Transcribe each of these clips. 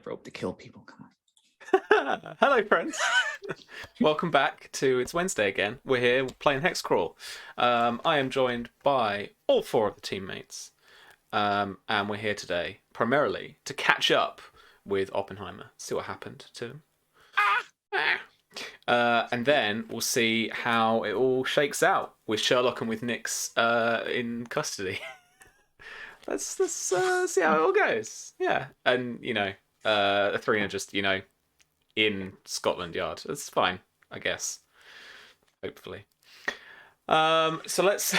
rope to kill people. Come on. Hello, friends. Welcome back to It's Wednesday again. We're here playing HEXCRAWL. I am joined by all four of the teammates. And we're here today primarily to catch up with Oppenheimer, see what happened to him. And then we'll see how it all shakes out with Sherlock and with Nix in custody. Let's see how it all goes. Yeah, and the three are just in Scotland Yard. That's fine, I guess. Hopefully. So let's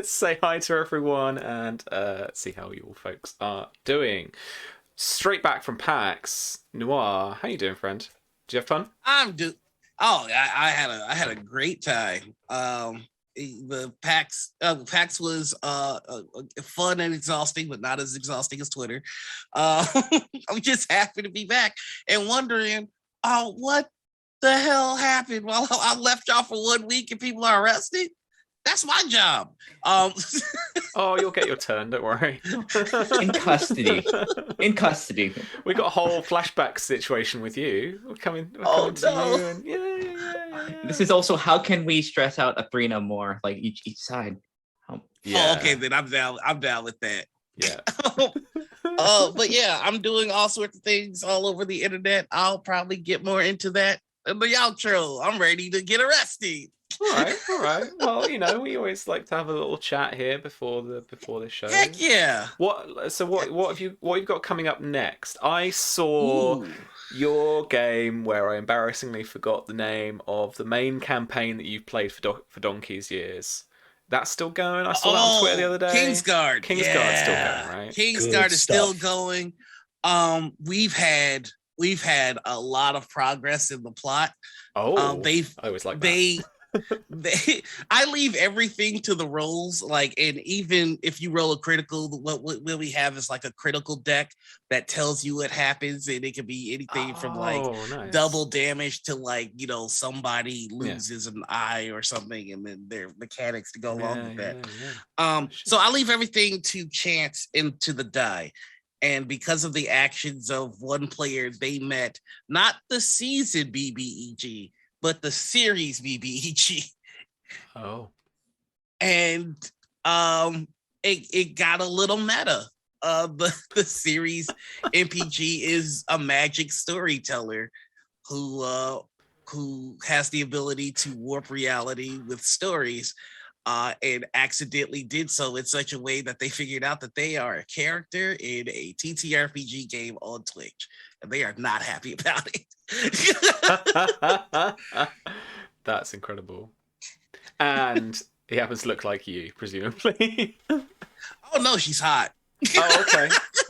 say hi to everyone and see how you all folks are doing. Straight back from PAX, Noir. How you doing, friend? Did you have fun? I had a great time. The PAX was fun and exhausting, but not as exhausting as Twitter. I'm just happy to be back and wondering, what the hell happened? Well, I left y'all for 1 week and people are arrested. That's my job. Oh, you'll get your turn. Don't worry. In custody. We got a whole flashback situation with you. We're coming to you. And yeah. This is also how can we stress out a 3 no more, like each side. Yeah. Oh, okay, then I'm down with that. Yeah. But yeah, I'm doing all sorts of things all over the internet. I'll probably get more into that in the outro. I'm ready to get arrested. All right. Well, we always like to have a little chat here before the show. Heck yeah. What have you got coming up next? I saw your game where I embarrassingly forgot the name of the main campaign that you've played for Donkey's Years. That's still going? I saw that on Twitter the other day. Kingsguard. Still going, right? Kingsguard is still going. We've had a lot of progress in the plot. I always like that. I leave everything to the rolls, and even if you roll a critical, what we have is like a critical deck that tells you what happens, and it can be anything from nice. double damage to somebody loses an eye or something, and then their mechanics to go along with that. So I leave everything to chance into the die. And because of the actions of one player, they met not the season BBEG, but the series BBEG. Oh. And it got a little meta. The series MPG is a magic storyteller who has the ability to warp reality with stories, and accidentally did so in such a way that they figured out that they are a character in a TTRPG game on Twitch, and they are not happy about it. That's incredible. And he happens to look like you, presumably. Oh no, she's hot. Oh,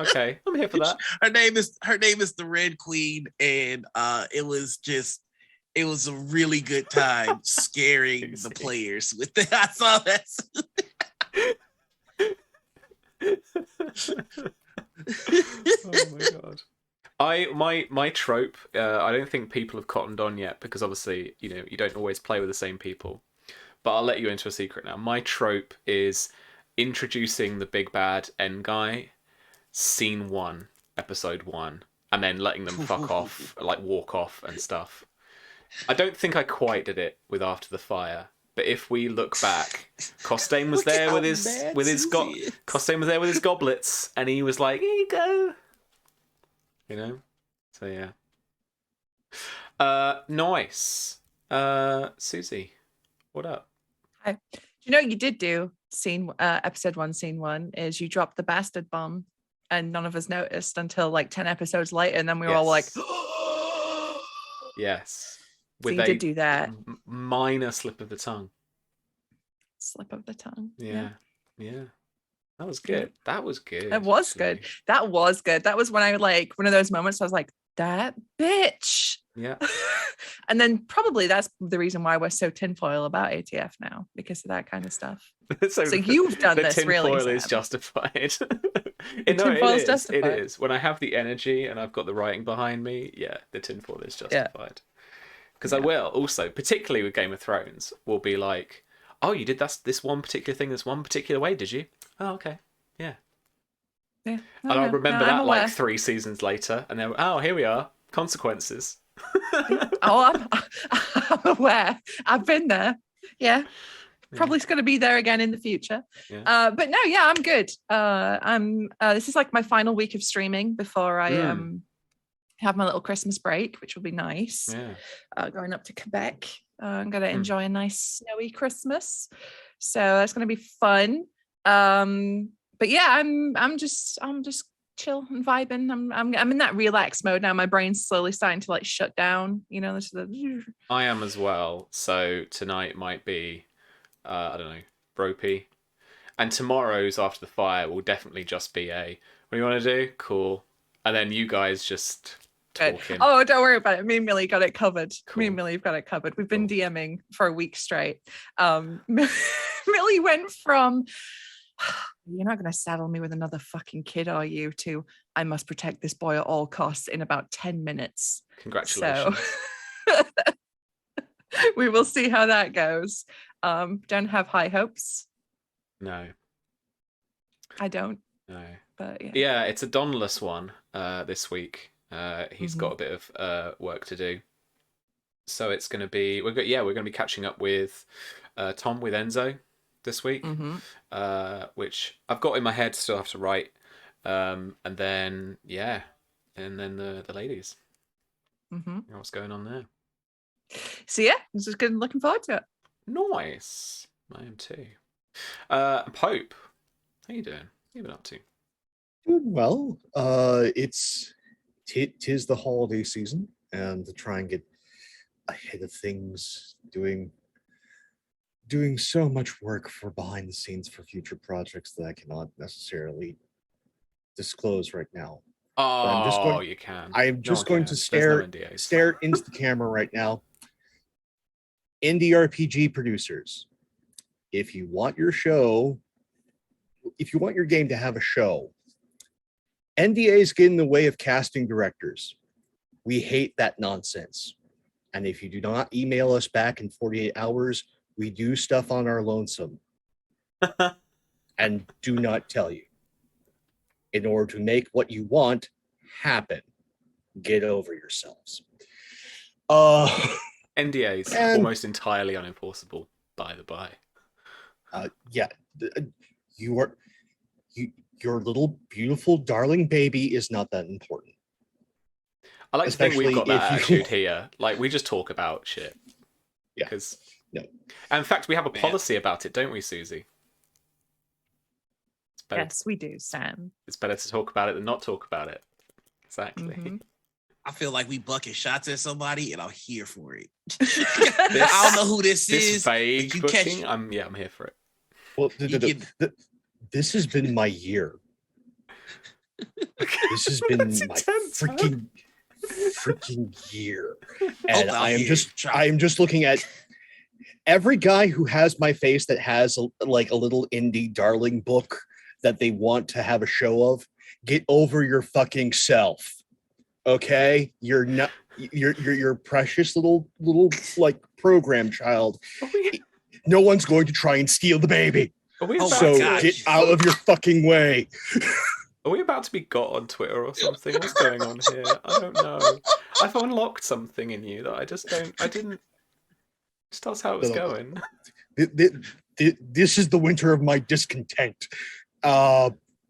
okay. I'm here for that. Her name is the Red Queen, and it was a really good time scaring the players with that. I saw that. Oh my god. My trope, I don't think people have cottoned on yet, because obviously, you don't always play with the same people. But I'll let you into a secret now. My trope is introducing the big bad end guy, scene 1, episode 1, and then letting them fuck off, walk off and stuff. I don't think I quite did it with After the Fire, but if we look back, Costain was there with his goblets, and he was like, "Here you go." So yeah. Nice. Susie, what up? Hi. Do you know what you did do? Episode 1, scene 1 is you dropped the bastard bomb, and none of us noticed until 10 episodes later, and then we were all like, yes. So you did do that. Minor slip of the tongue. Slip of the tongue. Yeah. That was good. That was good. That was good. That was when I one of those moments I was like, that bitch. Yeah. And then probably that's the reason why we're so tinfoil about ATF now, because of that kind of stuff. so you've done this really. The tinfoil is justified. Tinfoil is justified. It is. When I have the energy and I've got the writing behind me, the tinfoil is justified. Because I will also, particularly with Game of Thrones, will be like, oh, you did this one particular thing this one particular way, did you? Oh, okay. Yeah. Yeah. And I'll remember I'm that like aware. 3 seasons later, and then here we are, consequences. Oh, I'm aware. I've been there. Yeah. Probably going to be there again in the future. Yeah. But no, yeah, I'm good. I'm. This is like my final week of streaming before I have my little Christmas break, which will be nice. Yeah. Going up to Quebec. I'm going to enjoy a nice snowy Christmas. So that's going to be fun. But yeah, I'm just chill and vibing. I'm in that relax mode now. My brain's slowly starting to like shut down. You know, this is the... I am as well. So tonight might be, I don't know, ropey, and tomorrow's After the Fire will definitely just be a, what do you want to do? Cool. And then you guys just talking. Oh, don't worry about it. Me and Millie got it covered. Cool. Me and Millie have got it covered. We've been DMing for a week straight. Millie went from, you're not going to saddle me with another fucking kid, are you? To, I must protect this boy at all costs in about 10 minutes. Congratulations. So we will see how that goes. Don't have high hopes. No. I don't. No. But yeah. Yeah, it's a Donless one this week. He's got a bit of work to do. So it's going to be, we're going to be catching up with Tom with Enzo this week, which I've got in my head, still have to write. And then the ladies. What's going on there? So yeah, this is good. Looking forward to it. Nice. I am too. Pope, how you doing? What have you been up to? Doing well. Tis the holiday season, and to try and get ahead of things, doing so much work for behind the scenes for future projects that I cannot necessarily disclose right now. Oh, you can. I am just going to stare into the camera right now. Indie RPG producers, if you want your game to have a show, NDAs get in the way of casting directors. We hate that nonsense. And if you do not email us back in 48 hours, we do stuff on our lonesome and do not tell you. In order to make what you want happen, get over yourselves. NDAs almost entirely unenforceable, by the by. Your little beautiful darling baby is not that important. I like to think we've got that attitude here. Like, we just talk about shit. Yeah. No. And in fact, we have a policy about it, don't we, Susie? Yes, we do, Sam. It's better to talk about it than not talk about it. Exactly. I feel like we bucket shots at somebody, and I'm here for it. I don't know who this is. This vague booking, I'm here for it. Well, this has been my year. This has been my freaking year, and I am just looking at every guy who has my face that has a little indie darling book that they want to have a show of. Get over your fucking self, okay? You're not your precious little like program child. No one's going to try and steal the baby. Get out of your fucking way. Are we about to be got on Twitter or something? What's going on here? I don't know. I've unlocked something in you that I didn't. Just tell us how it was going. This is the winter of my discontent.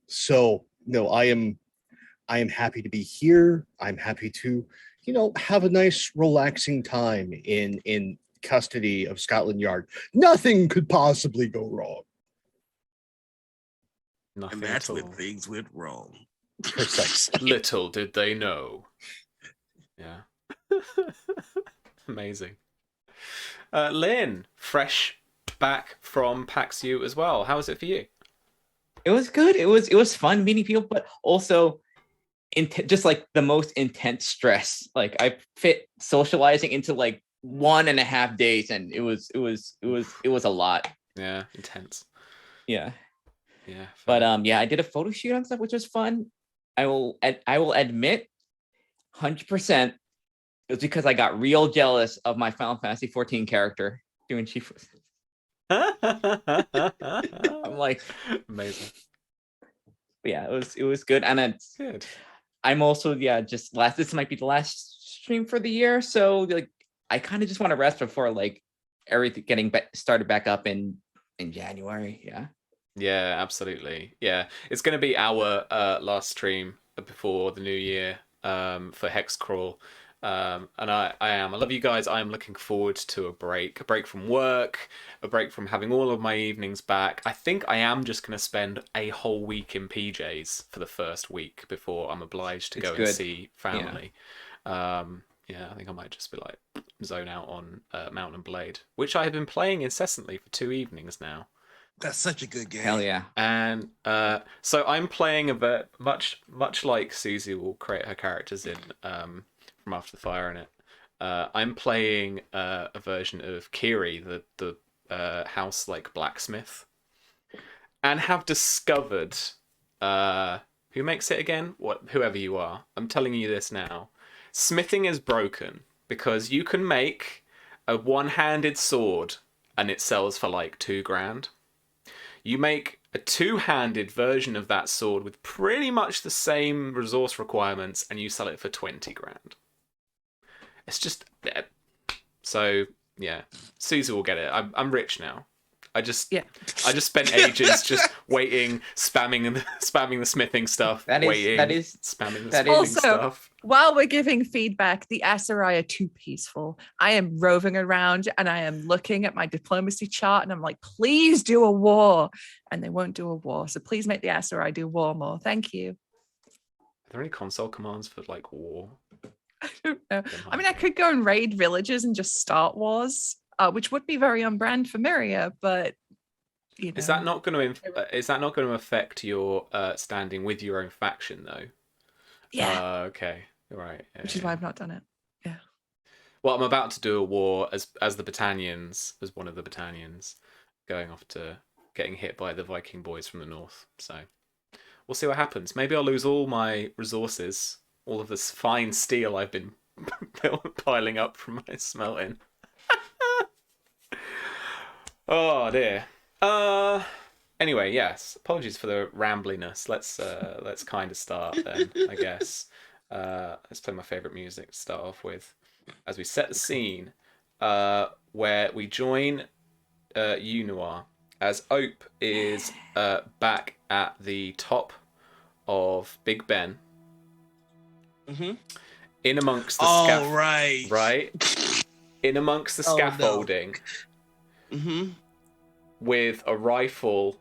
So no, I am happy to be here. I'm happy to, have a nice relaxing time in custody of Scotland Yard. Nothing could possibly go wrong. Nothing. And that's when things went wrong. Precisely. Little did they know. Yeah. Amazing. Lynn, fresh back from PAX U as well. How was it for you? It was good. It was fun meeting people, but also just like the most intense stress. Like, I fit socializing into like 1.5 days, and it was a lot. Yeah, intense. Yeah. Yeah. But I did a photo shoot and stuff, which was fun. I will admit 100% it was because I got real jealous of my Final Fantasy 14 character doing Chief. I'm like, amazing. yeah, it was good. And it's Good. I'm also this might be the last stream for the year, so like I kind of just want to rest before like everything getting started back up in January. Yeah, absolutely. Yeah, it's going to be our last stream before the new year for HEXCRAWL. And I love you guys. I am looking forward to a break from work, a break from having all of my evenings back. I think I am just going to spend a whole week in PJs for the first week before I'm obliged to go and see family. Yeah, I think I might just be like zone out on Mount and Blade, which I have been playing incessantly for 2 evenings now. That's such a good game. Hell yeah. And so I'm playing a bit much like Susie will create her characters in from After the Fire in it. I'm playing a version of Kiri, the house like blacksmith, and have discovered who makes it again? Whoever you are. I'm telling you this now. Smithing is broken because you can make a one-handed sword and it sells for like $2,000. You make a two-handed version of that sword with pretty much the same resource requirements and you sell it for $20,000. It's just so yeah. Susie will get it. I'm rich now. I just spent ages just waiting, spamming the smithing stuff. Spamming the smithing stuff. While we're giving feedback, the Aserai are too peaceful. I am roving around and I am looking at my diplomacy chart and I'm like, please do a war. And they won't do a war. So please make the Aserai do war more. Thank you. Are there any console commands for like war? I don't know. I mean, I could go and raid villages and just start wars, which would be very on brand for Myria, but you know. Is that not going to affect your standing with your own faction though? Yeah. Okay. Right. Yeah, which is why I've not done it. Yeah. Well, I'm about to do a war as the Battanians, as one of the Battanians, going off to getting hit by the Viking boys from the north. So we'll see what happens. Maybe I'll lose all my resources, all of this fine steel I've been piling up from my smelting. Oh dear. Anyway, yes. Apologies for the rambliness. Let's kind of start then, I guess. Let's play my favorite music to start off with, as we set the scene, where we join Noir as Ope is back at the top of Big Ben. Mm-hmm. In amongst the right. In amongst the scaffolding. No. Mm-hmm. With a rifle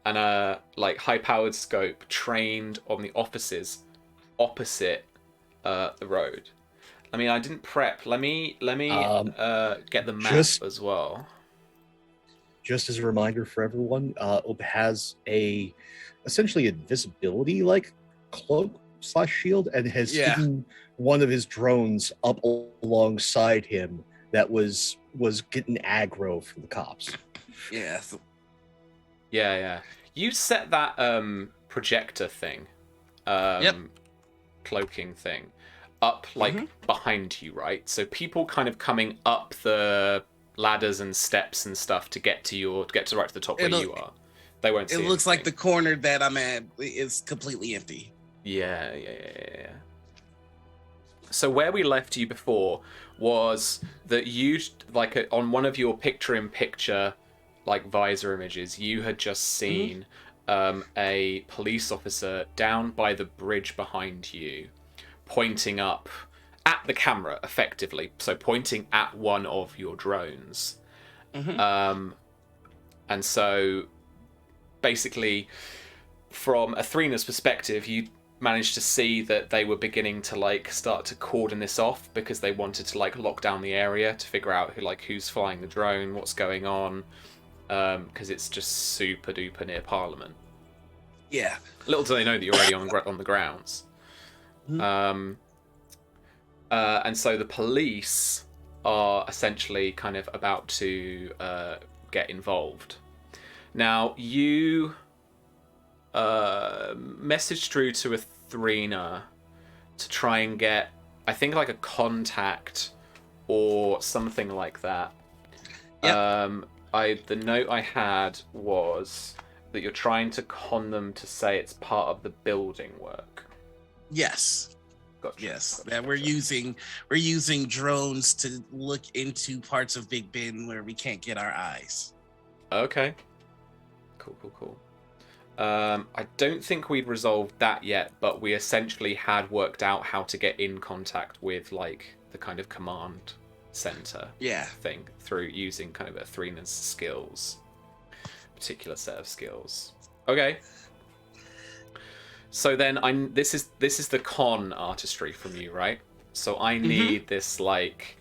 and a like high-powered scope, trained on the offices opposite the road. I mean, I didn't prep. Let me get the map as well. Just as a reminder for everyone, Ope has essentially a visibility like cloak / shield, and has hidden one of his drones up alongside him that was getting aggro from the cops. Yeah. Yeah. You set that projector thing, cloaking thing, up like behind you, right? So people kind of coming up the ladders and steps and stuff to get to right to the top where you are. They won't see it. It looks anything. like the corner that I'm at is completely empty. Yeah. So where we left you before was that you, like on one of your picture-in-picture like visor images, you had just seen a police officer down by the bridge behind you, pointing up at the camera, effectively. So pointing at one of your drones. And so basically, from Atrena's perspective, you managed to see that they were beginning to like start to cordon this off because they wanted to like lock down the area to figure out who's flying the drone, what's going on, because it's just super duper near Parliament. Yeah. Little do they know that you're already on the grounds. And so the police are essentially kind of about to get involved. Now you messaged through to Athrena to try and get, I think, like a contact or something like that. Yep. The note I had was that you're trying to con them to say it's part of the building work. Yes. Gotcha. Yes, that we're using drones to look into parts of Big Ben where we can't get our eyes. Okay. Cool. I don't think we'd resolved that yet, but we essentially had worked out how to get in contact with like the kind of command center thing through using kind of Athena's skills, particular set of skills. Okay. So then this is the con artistry from you, right? So I need this like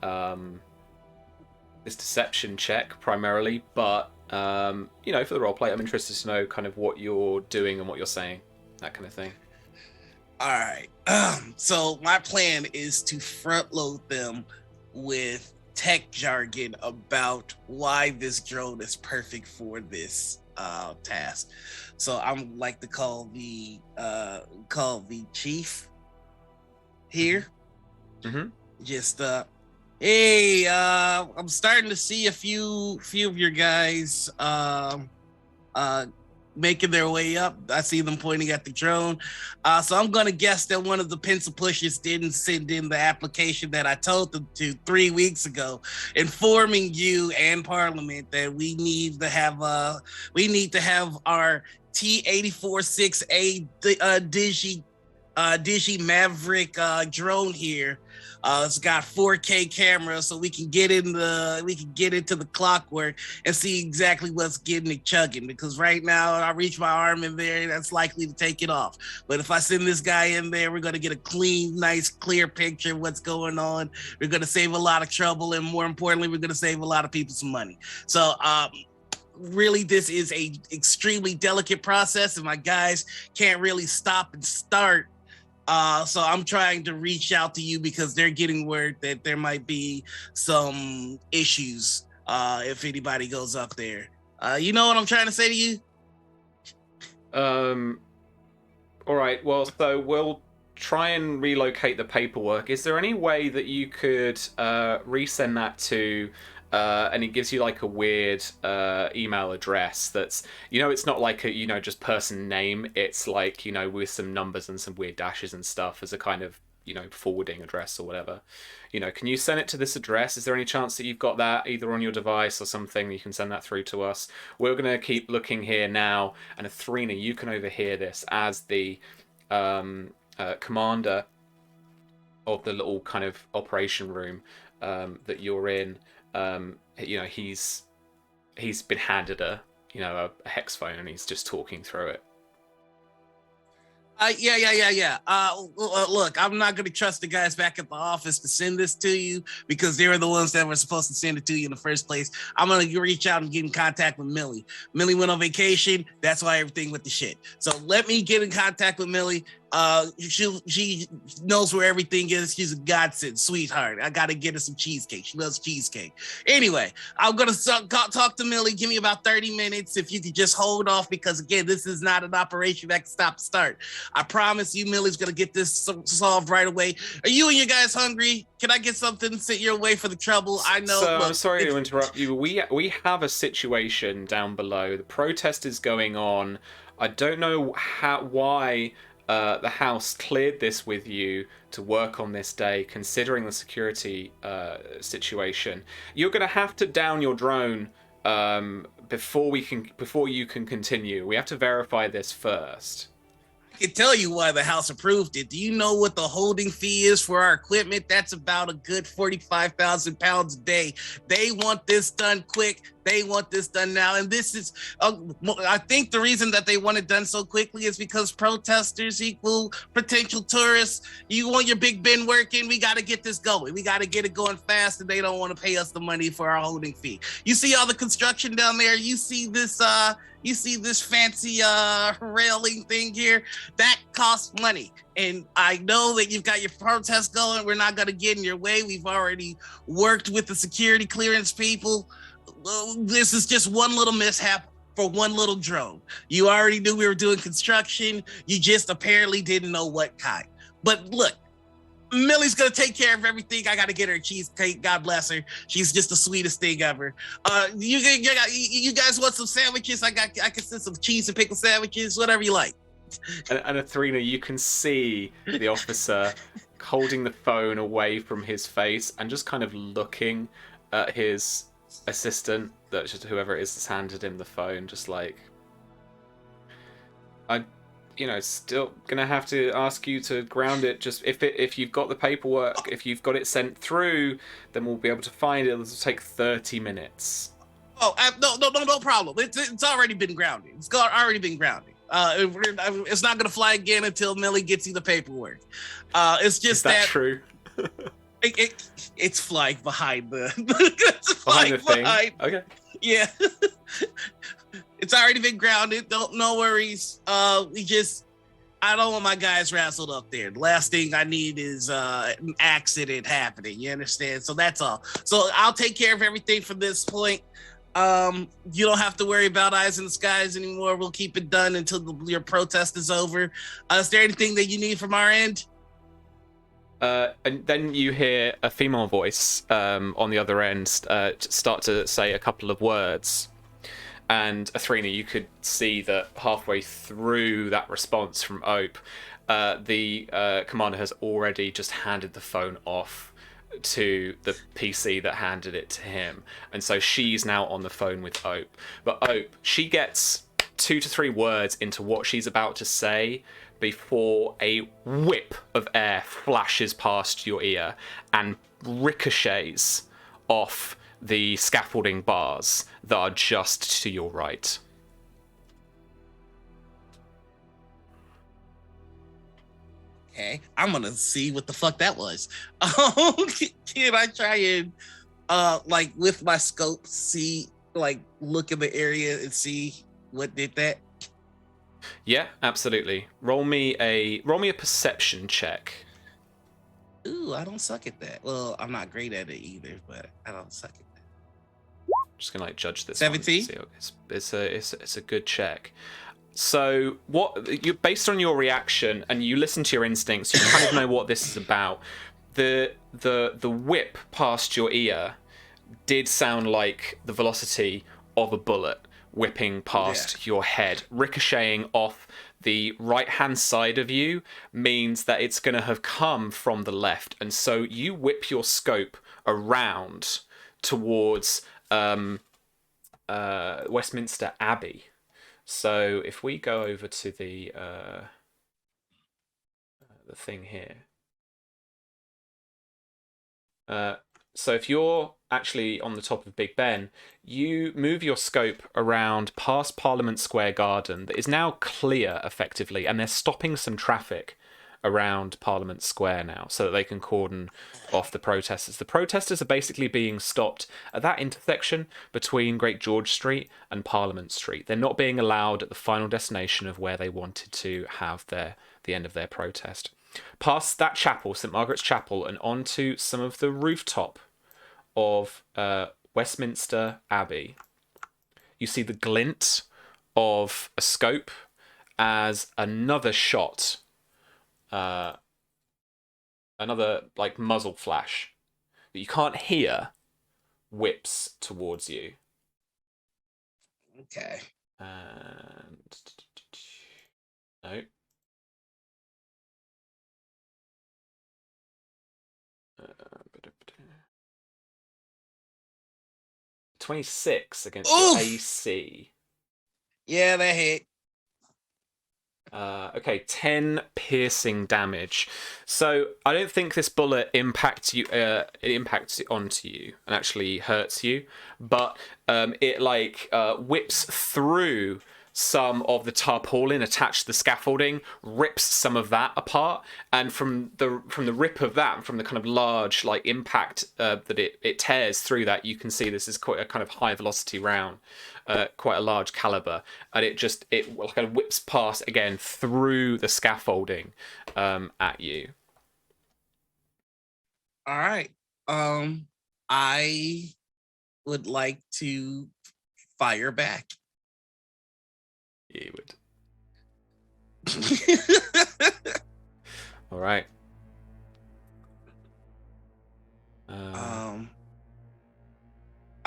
this deception check primarily, but you know, for the roleplay, I'm interested to know kind of what you're doing and what you're saying, that kind of thing. All right. So my plan is to front load them with tech jargon about why this drone is perfect for this task. So I'm like to call the chief here. Just hey, I'm starting to see a few of your guys making their way up. I see them pointing at the drone. So I'm gonna guess that one of the pencil pushers didn't send in the application that I told them to 3 weeks ago, informing you and Parliament that we need to have our T-84-6A Digi Maverick drone here. It's got 4K cameras, so we can get into the clockwork and see exactly what's getting it chugging. Because right now, I reach my arm in there, that's likely to take it off. But if I send this guy in there, we're gonna get a clean, nice, clear picture of what's going on. We're gonna save a lot of trouble, and more importantly, we're gonna save a lot of people some money. So, really, this is a extremely delicate process, and my guys can't really stop and start. So I'm trying to reach out to you because they're getting word that there might be some issues if anybody goes up there. You know what I'm trying to say to you? All right. Well, so we'll try and relocate the paperwork. Is there any way that you could resend that to and it gives you like a weird email address that's, you know, it's not like a, you know, just person name, it's like, you know, with some numbers and some weird dashes and stuff as a kind of, you know, forwarding address or whatever. You know, can you send it to this address? Is there any chance that you've got that either on your device or something? You can send that through to us. We're going to keep looking here now, and Athrena, you can overhear this as the commander of the little kind of operation room that you're in. You know, he's been handed a hex phone, and he's just talking through it. Yeah. Look, I'm not going to trust the guys back at the office to send this to you because they were the ones that were supposed to send it to you in the first place. I'm going to reach out and get in contact with Millie. Millie went on vacation. That's why everything went to shit. So let me get in contact with Millie. She knows where everything is. She's a godsend, sweetheart. I got to get her some cheesecake. She loves cheesecake. Anyway, I'm going to talk to Millie. Give me about 30 minutes if you could just hold off because, again, this is not an operation that can stop start. I promise you Millie's going to get this solved right away. Are you and your guys hungry? Can I get something sent your way for the trouble? I know. So, I'm sorry to interrupt you. We have a situation down below. The protest is going on. I don't know why the House cleared this with you to work on this day, considering the security situation. You're going to have to down your drone before you can continue. We have to verify this first. I can tell you why the House approved it. Do you know what the holding fee is for our equipment? That's about a good 45,000 pounds a day. They want this done quick. They want this done now. And this is, I think the reason that they want it done so quickly is because protesters equal potential tourists. You want your Big Ben working, we got to get this going. We got to get it going fast, and they don't want to pay us the money for our holding fee. You see all the construction down there? You see this fancy railing thing here? That costs money. And I know that you've got your protest going. We're not going to get in your way. We've already worked with the security clearance people. This is just one little mishap for one little drone. You already knew we were doing construction. You just apparently didn't know what kind. But look, Millie's gonna take care of everything. I gotta get her a cheesecake. God bless her. She's just the sweetest thing ever. You guys want some sandwiches? I can send some cheese and pickle sandwiches, whatever you like. And Athrena, you can see the officer holding the phone away from his face and just kind of looking at his assistant, that just whoever it is that's handed him the phone, just like, still gonna have to ask you to ground it. Just if you've got the paperwork, if you've got it sent through, then we'll be able to find it. It'll take 30 minutes. Oh, no problem. It's already been grounded. It's already been grounded. It's not gonna fly again until Millie gets you the paperwork. It's just is that true? It's flying behind the behind the thing. Okay. Yeah. It's already been grounded. No worries. I don't want my guys wrestled up there. The last thing I need is an accident happening. You understand? So that's all. So I'll take care of everything from this point. You don't have to worry about eyes in the skies anymore. We'll keep it done until your protest is over. Is there anything that you need from our end? And then you hear a female voice on the other end start to say a couple of words. And Athrena, you could see that halfway through that response from Ope, the commander has already just handed the phone off to the PC that handed it to him. And so she's now on the phone with Ope. But Ope, she gets 2 to 3 words into what she's about to say before a whip of air flashes past your ear and ricochets off the scaffolding bars that are just to your right. Okay, I'm gonna see what the fuck that was. Can I try and with my scope see, look in the area and see what did that? Yeah, absolutely. Roll me a perception check. Ooh, I don't suck at that. Well, I'm not great at it either, but I don't suck at that. Just gonna judge this. 17. It's a good check. So what you, based on your reaction and you listen to your instincts, you kind of know what this is about. The whip past your ear did sound like the velocity of a bullet whipping past your head. Ricocheting off the right-hand side of you means that it's going to have come from the left. And so you whip your scope around towards Westminster Abbey. So if we go over to the thing here. So if you're actually on the top of Big Ben, you move your scope around past Parliament Square Garden that is now clear effectively, and they're stopping some traffic around Parliament Square now so that they can cordon off the protesters. The protesters are basically being stopped at that intersection between Great George Street and Parliament Street. They're not being allowed at the final destination of where they wanted to have the end of their protest. Past that chapel, St. Margaret's Chapel, and onto some of the rooftop of Westminster Abbey. You see the glint of a scope as another shot, another muzzle flash that you can't hear whips towards you. Okay. And no. 26 against your AC. Yeah, that hit. Okay, 10 piercing damage. So I don't think this bullet impacts you. It impacts onto you and actually hurts you, but it whips through some of the tarpaulin attached to the scaffolding, rips some of that apart, and from the rip of that, from the kind of large impact that it tears through that, you can see this is quite a kind of high velocity round, quite a large caliber, and it kind of whips past again through the scaffolding at you. All right. I would like to fire back. You would. All right. I'm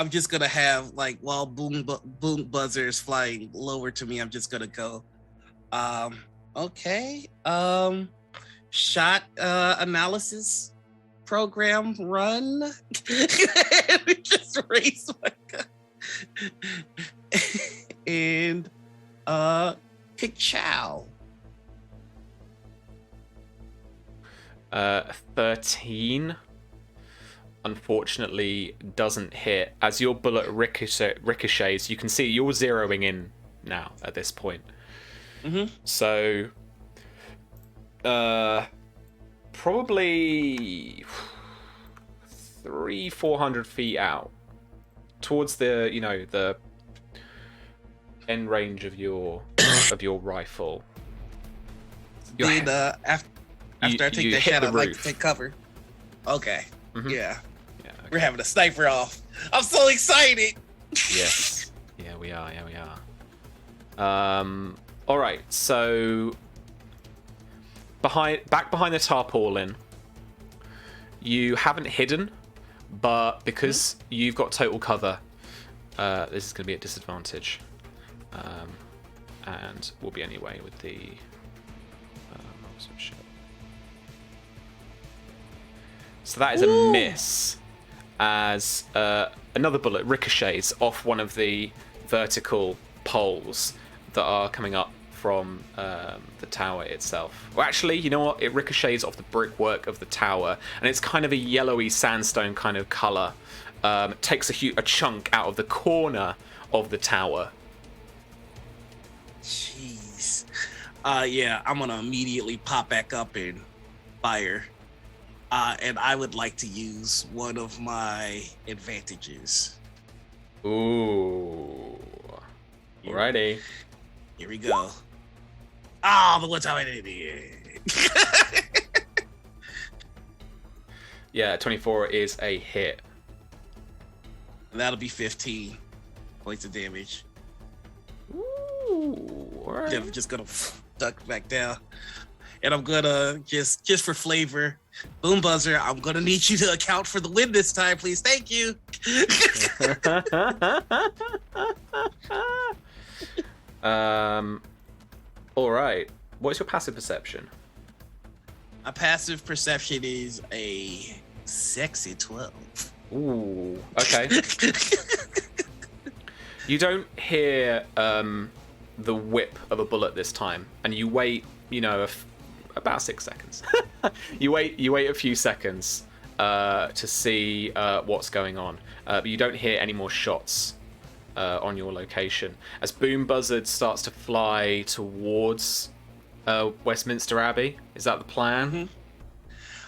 just gonna have like while boom buzzer is flying lower to me, I'm just gonna go. Okay. Shot analysis program run. Just raise my gun. And HEXCRAWL. 13 unfortunately doesn't hit. As your bullet ricochets, you can see you're zeroing in now at this point. So probably 300-400 feet out towards the the end range of your rifle. Then after I take the shot, I'd like to take cover. Okay. Yeah. Okay. We're having a sniper off. I'm so excited. Yes. Yeah, we are. All right. So back behind the tarpaulin, you haven't hidden, but because you've got total cover, this is going to be at disadvantage, and will be anyway with the. So that is a miss, as another bullet ricochets off one of the vertical poles that are coming up from the tower itself. Well, actually, you know what? It ricochets off the brickwork of the tower, and it's kind of a yellowy sandstone kind of color. It takes a chunk out of the corner of the tower. Jeez. Yeah, I'm gonna immediately pop back up and fire. And I would like to use one of my advantages. Ooh. Alrighty. Here we go. But what's how I did it? Yeah, 24 is a hit. That'll be 15 points of damage. Ooh. Alright. Then I'm just gonna duck back down. And I'm gonna just for flavor, boom buzzer, I'm gonna need you to account for the win this time, please. Thank you. All right. What's your passive perception? My passive perception is a sexy 12. Ooh. Okay. You don't hear the whip of a bullet this time, and you wait. About 6 seconds. you wait a few seconds to see what's going on, but you don't hear any more shots on your location as Boom Buzzard starts to fly towards Westminster Abbey. Is that the plan?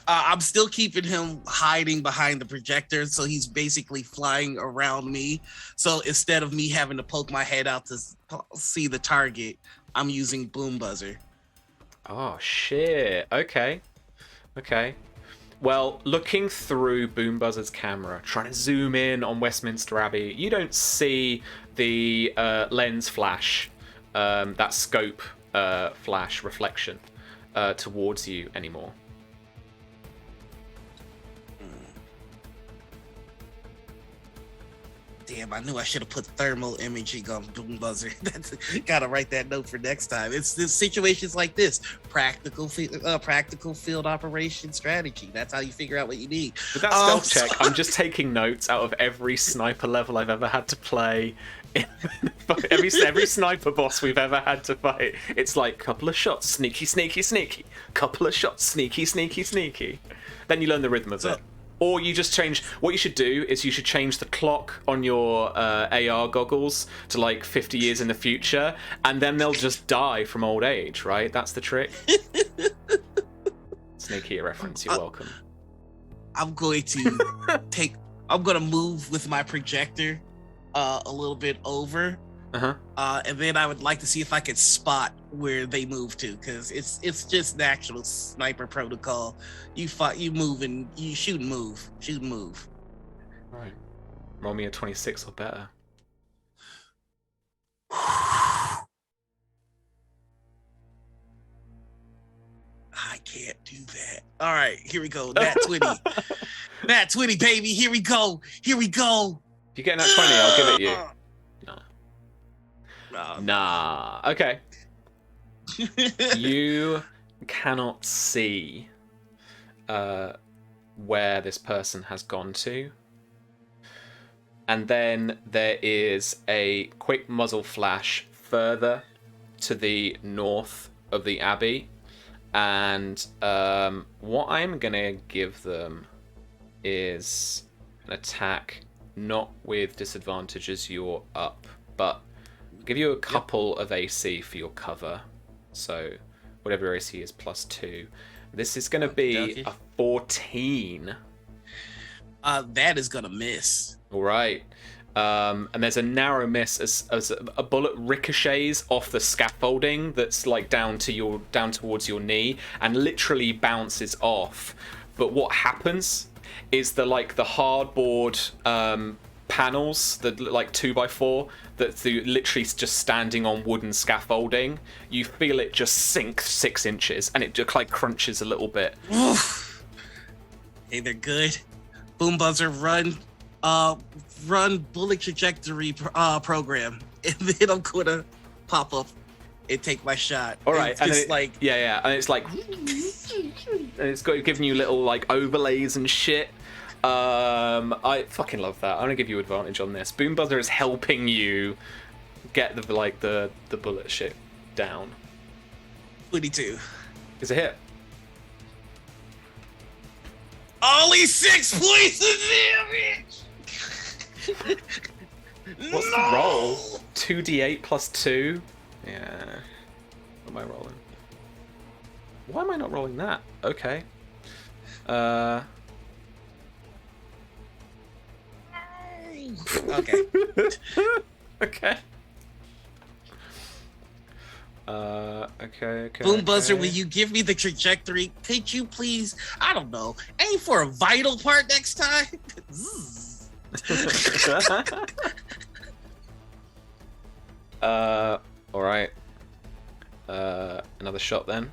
I'm still keeping him hiding behind the projector, so he's basically flying around me. So instead of me having to poke my head out to see the target, I'm using Boom Buzzer. Oh shit. Okay. Well, looking through Boom Buzzard's camera, trying to zoom in on Westminster Abbey, you don't see the lens flash, that scope flash reflection towards you anymore. Damn, I knew I should have put thermal imaging on Boom Buzzer. Gotta write that note for next time. It's situations like this. Practical field operation strategy. That's how you figure out what you need. With that stealth check, I'm just taking notes out of every sniper level I've ever had to play. every sniper boss we've ever had to fight. It's like couple of shots, sneaky. Couple of shots, sneaky. Then you learn the rhythm of it. Or you just change. What you should do is you should change the clock on your AR goggles to like 50 years in the future, and then they'll just die from old age, right? That's the trick. Sneaky reference. You're welcome. I'm going to I'm going to move with my projector a little bit over. And then I would like to see if I could spot where they move to, because it's just natural sniper protocol. You move and you shoot and move. All right. Roll me a 26 or better. I can't do that. All right, here we go. Nat 20. Nat 20, baby. Here we go. Here we go. If you get that 20, I'll give it you. Nah. Nah. Okay. You cannot see where this person has gone to. And then there is a quick muzzle flash further to the north of the Abbey. And what I'm going to give them is an attack, not with disadvantage as you're up, but I'll give you a couple of AC for your cover. So whatever your AC is, +2. This is going to be a 14. That is going to miss. All right. And there's a narrow miss as a bullet ricochets off the scaffolding that's like down towards your knee and literally bounces off. But what happens is the hardboard panels that look like 2x4 that's literally just standing on wooden scaffolding. You feel it just sink 6 inches and it just like crunches a little bit. Hey, they're good. Boom Buzzer, run bullet trajectory program, and then I'm gonna pop up and take my shot. All right, and it's and it's like, and it's giving you little like overlays and shit. I fucking love that. I'm gonna give you advantage on this. Boom Buzzer is helping you get the bullet shit down. 22. It's a hit. Only 6 points of damage. What's the roll? 2d8 plus 2. Yeah. What am I rolling? Why am I not rolling that? Okay. Okay. Okay. Okay. Boom Buzzer, will you give me the trajectory? Could you please, I don't know, aim for a vital part next time? All right. Another shot then.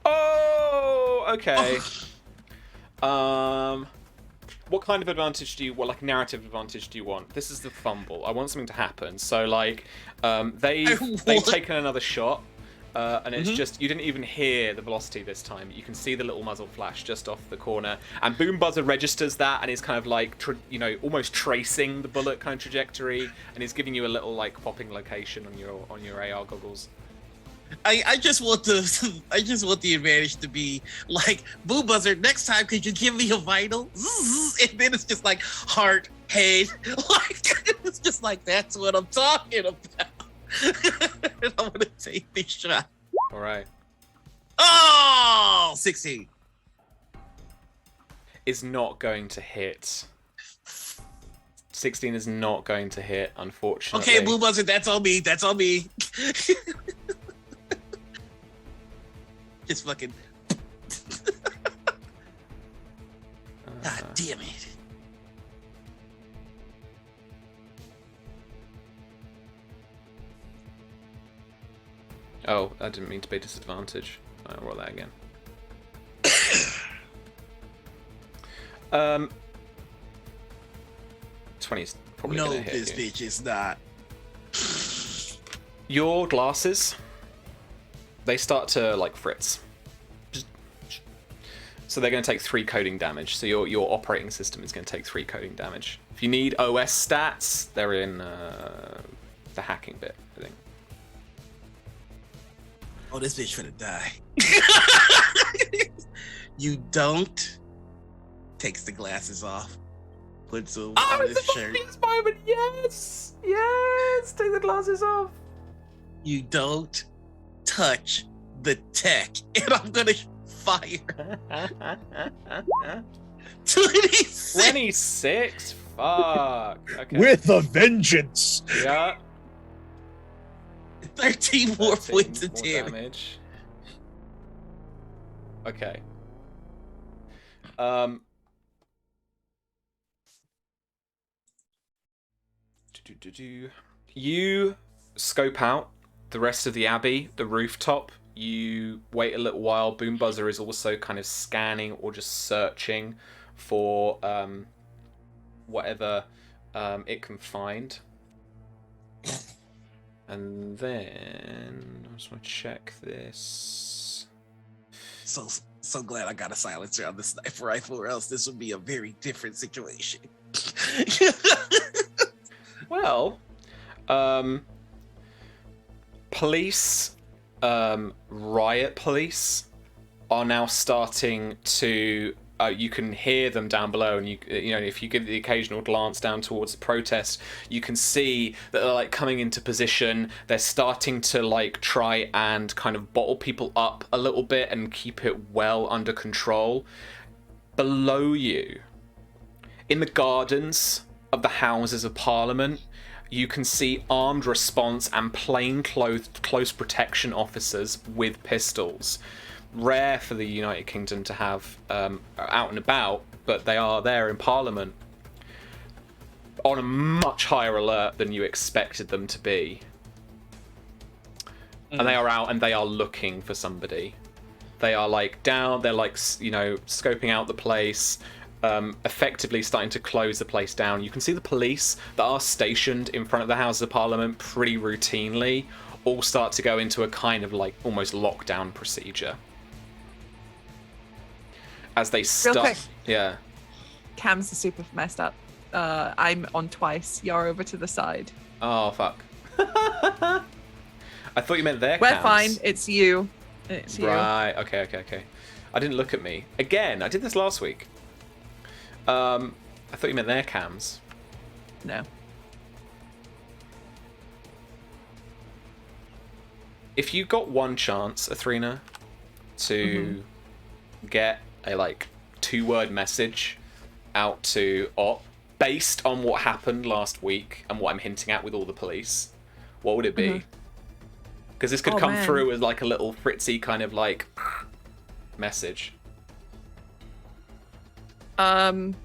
Oh, okay. What kind of advantage do you, narrative advantage do you want? This is the fumble. I want something to happen. So, they've taken another shot, and it's just, you didn't even hear the velocity this time. You can see the little muzzle flash just off the corner, and Boom Buzzer registers that, and is kind of almost tracing the bullet kind of trajectory, and is giving you a little popping location on your AR goggles. I just want the advantage to be like, Boom Buzzer, next time could you give me a vital? And then it's just like heart, head, it's just like, that's what I'm talking about. And I'm gonna take this shot. All right. Oh, 16 is not going to hit. 16 is not going to hit, unfortunately. Okay, Boom Buzzer, that's on me. That's on me. Just fucking. God damn it. Oh, I didn't mean to be disadvantage. I'll roll that again. 20 is probably gonna hit this you. bitch is not. Your glasses, they start to fritz. So they're going to take 3 coding damage. So your operating system is going to take 3 coding damage. If you need OS stats, they're in the hacking bit, I think. Oh, this bitch finna die. You don't. Takes the glasses off. Puts them on his shirt. Moment. Yes! Yes! Take the glasses off. You don't touch the tech. And I'm gonna fire. 26. 26? Fuck. Okay. With a vengeance. Yeah. 13 more points of damage. Okay. You scope out the rest of the Abbey, the rooftop, You wait a little while. Boom Buzzer is also kind of scanning or just searching for whatever it can find. And then I just want to check this. So glad I got a silencer on the sniper rifle, or else this would be a very different situation. Well, police, riot police, are now starting to. You can hear them down below, and you know, if you give the occasional glance down towards the protest, you can see that they're like coming into position. They're starting to like try and kind of bottle people up a little bit and keep it well under control. Below you, in the gardens of the Houses of Parliament, you can see armed response and plainclothed close protection officers with pistols. Rare for the United Kingdom to have out and about, but they are there in Parliament on a much higher alert than you expected them to be. And they are out and they are looking for somebody. They are like down, they're like, you know, scoping out the place, effectively starting to close the place down. You can see the police that are stationed in front of the Houses of Parliament pretty routinely all start to go into a kind of like almost lockdown procedure. As they start, quick. yeah. Cams are super messed up. I'm on twice. You're over to the side. Oh fuck! I thought you meant their We're cams. fine. It's you. It's you. Right. Okay. I didn't look at me again. I did this last week. I thought you meant their cams. No. If you got one chance, Athrena, to get a like 2-word message out to Op based on what happened last week and what I'm hinting at with all the police, what would it be? Because this could come through as like a little Fritzy kind of like message. Trying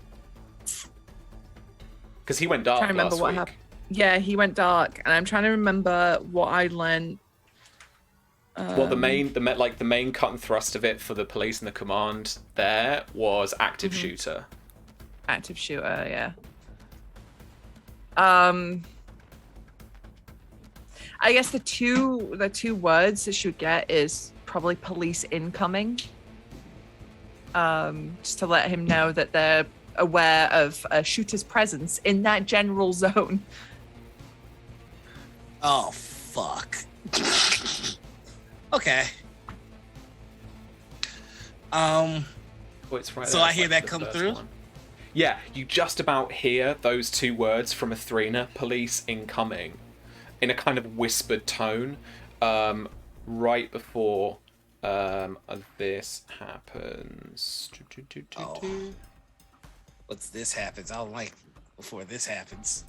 Because he went dark to remember last what week. happened. Yeah, he went dark, and I'm trying to remember what I learned. Well, the main cut and thrust of it for the police and the command there was active shooter. Active shooter, yeah. I guess the two words it should get is probably police incoming. Just to let him know that they're aware of a shooter's presence in that general zone. Oh fuck. Okay. Oh, it's right So there. I It's hear like that the come first through? one. Yeah, you just about hear those 2 words from Athrena, police incoming, in a kind of whispered tone, right before this happens. Oh. Once this happens, I don't like before this happens.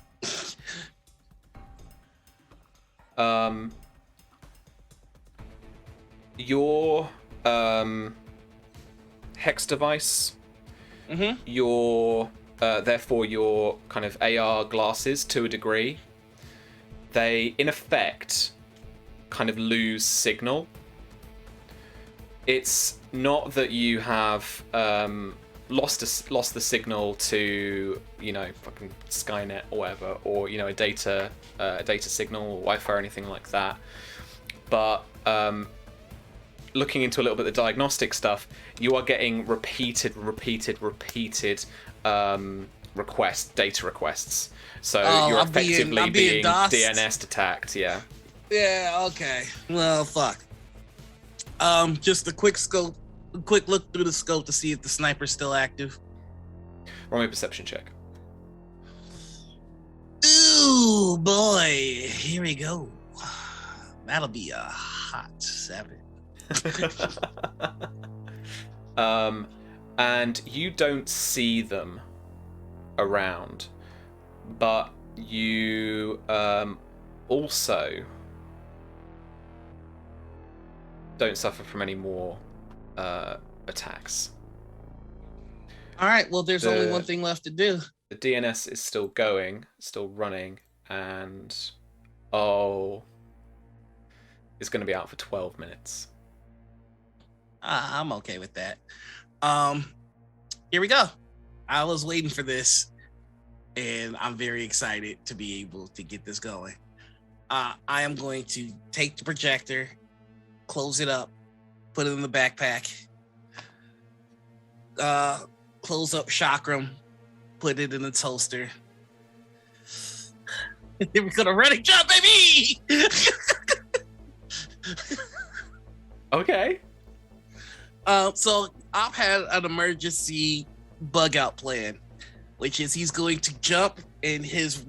Your hex device, your therefore your kind of AR glasses to a degree, they in effect kind of lose signal. It's not that you have lost the signal to, you know, fucking Skynet or whatever, or, you know, a data signal or Wi-Fi or anything like that, but looking into a little bit of the diagnostic stuff, you are getting repeated data requests. So you're effectively being DNS attacked. Yeah, okay. Well, fuck. Just a quick look through the scope to see if the sniper's still active. Roll me a perception check. Ooh, boy. Here we go. That'll be a hot 7. And you don't see them around, but you also don't suffer from any more attacks. All right, well, there's only one thing left to do. The DNS is still going, still running, and it's going to be out for 12 minutes. I'm okay with that. Here we go. I was waiting for this, and I'm very excited to be able to get this going. I am going to take the projector, close it up, put it in the backpack, close up Chakram, put it in the toaster. Then we're gonna run and jump, baby! Okay. So I've had an emergency bug out plan, which is he's going to jump and his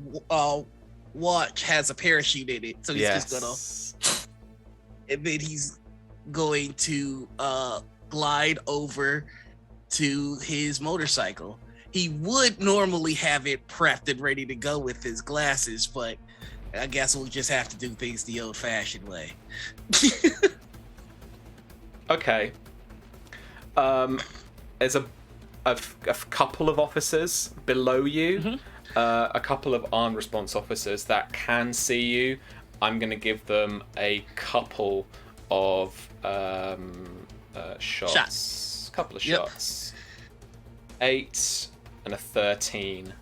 watch has a parachute in it. So he's just gonna, and then he's going to glide over to his motorcycle. He would normally have it prepped and ready to go with his glasses, but I guess we'll just have to do things the old-fashioned way. Okay. There's a couple of officers below you, a couple of armed response officers that can see you. I'm going to give them a couple of shots. Couple of shots. 8 and a 13.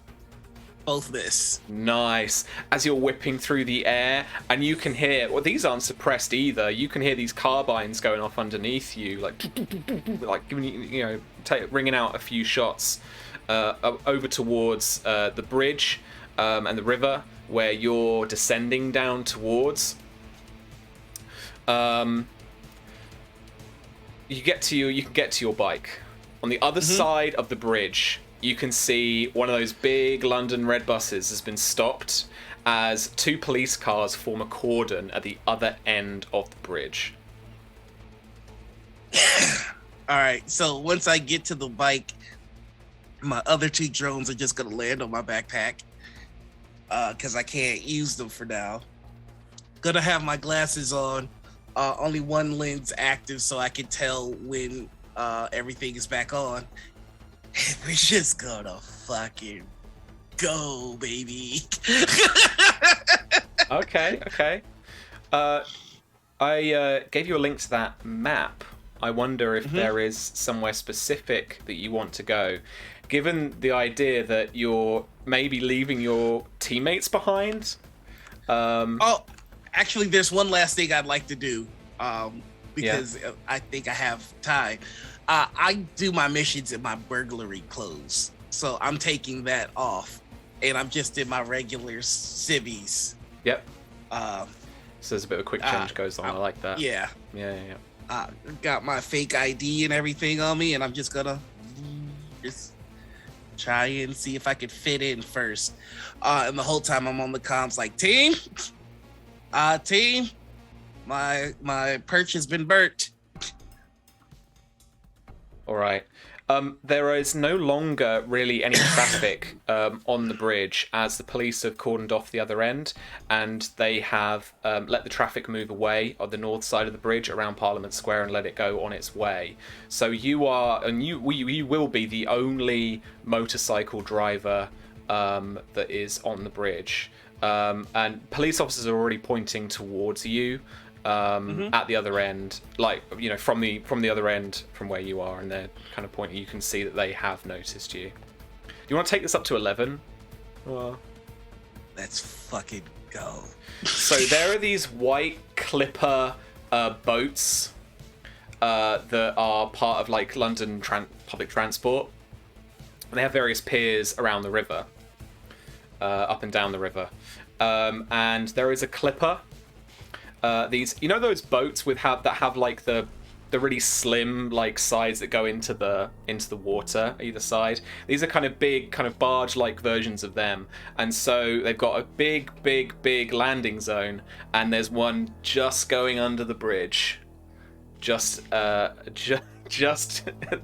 Both miss. Nice. As you're whipping through the air, and you can hear, well, these aren't suppressed either. You can hear these carbines going off underneath you, like giving you, ringing out a few shots over towards the bridge and the river where you're descending down towards. You can get to your bike. On the other side of the bridge, you can see one of those big London red buses has been stopped as 2 police cars form a cordon at the other end of the bridge. All right, so once I get to the bike, my other 2 drones are just gonna land on my backpack because I can't use them for now. Gonna have my glasses on, only one lens active so I can tell when everything is back on. We're just gonna fucking go, baby. Okay. I gave you a link to that map. I wonder if there is somewhere specific that you want to go. Given the idea that you're maybe leaving your teammates behind. Oh, actually, there's one last thing I'd like to do because I think I have time. I do my missions in my burglary clothes, so I'm taking that off, and I'm just in my regular civvies. Yep. So there's a bit of a quick change goes on. I like that. Yeah. Got my fake ID and everything on me, and I'm just gonna just try and see if I can fit in first. And the whole time I'm on the comms like, team, my perch has been burnt. All right. There is no longer really any traffic on the bridge as the police have cordoned off the other end, and they have let the traffic move away on the north side of the bridge around Parliament Square and let it go on its way. So you will be the only motorcycle driver that is on the bridge, and police officers are already pointing towards you. At the other end, from the other end from where you are, and they're kind of pointing. You can see that they have noticed you. Do you want to take this up to 11? Let's fucking go. So there are these white Clipper boats that are part of London public transport, and they have various piers around the river, up and down the river, and there is a Clipper. These, those boats that have the really slim sides that go into the water either side. These are kind of big, kind of barge-like versions of them, and so they've got a big landing zone, and there's one just going under the bridge, just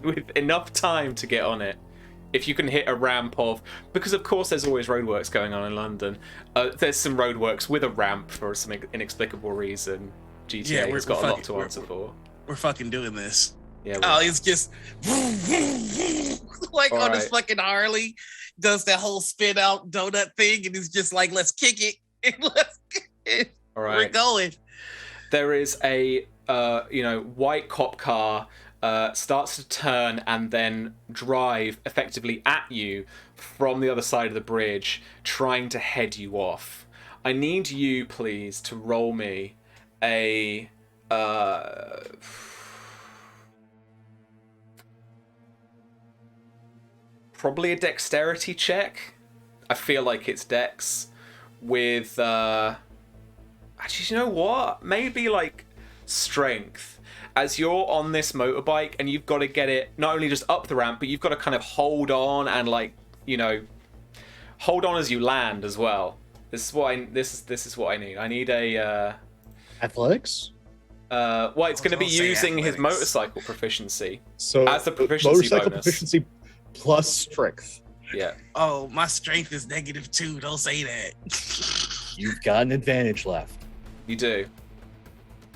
with enough time to get on it. If you can hit a ramp because of course there's always roadworks going on in London. There's some roadworks with a ramp for some inexplicable reason. GTA has got a lot to answer for. We're fucking doing this. Yeah. It's just on his fucking Harley, does that whole spin out donut thing, and he's just like, let's kick it. All right. We're going. There is a white cop car starts to turn and then drive effectively at you from the other side of the bridge, trying to head you off. I need you, please, to roll me a... probably a dexterity check. I feel like it's dex with... actually, you know what? Maybe, like, strength. As you're on this motorbike and you've got to get it not only just up the ramp, but you've got to kind of hold on and, like, you know, hold on as you land as well. This is what this is what I need. I need a athletics. Well, it's going to be using his motorcycle proficiency. So as the proficiency motorcycle bonus. proficiency plus strength. Yeah. Oh, my strength is -2. Don't say that. You've got an advantage left. You do.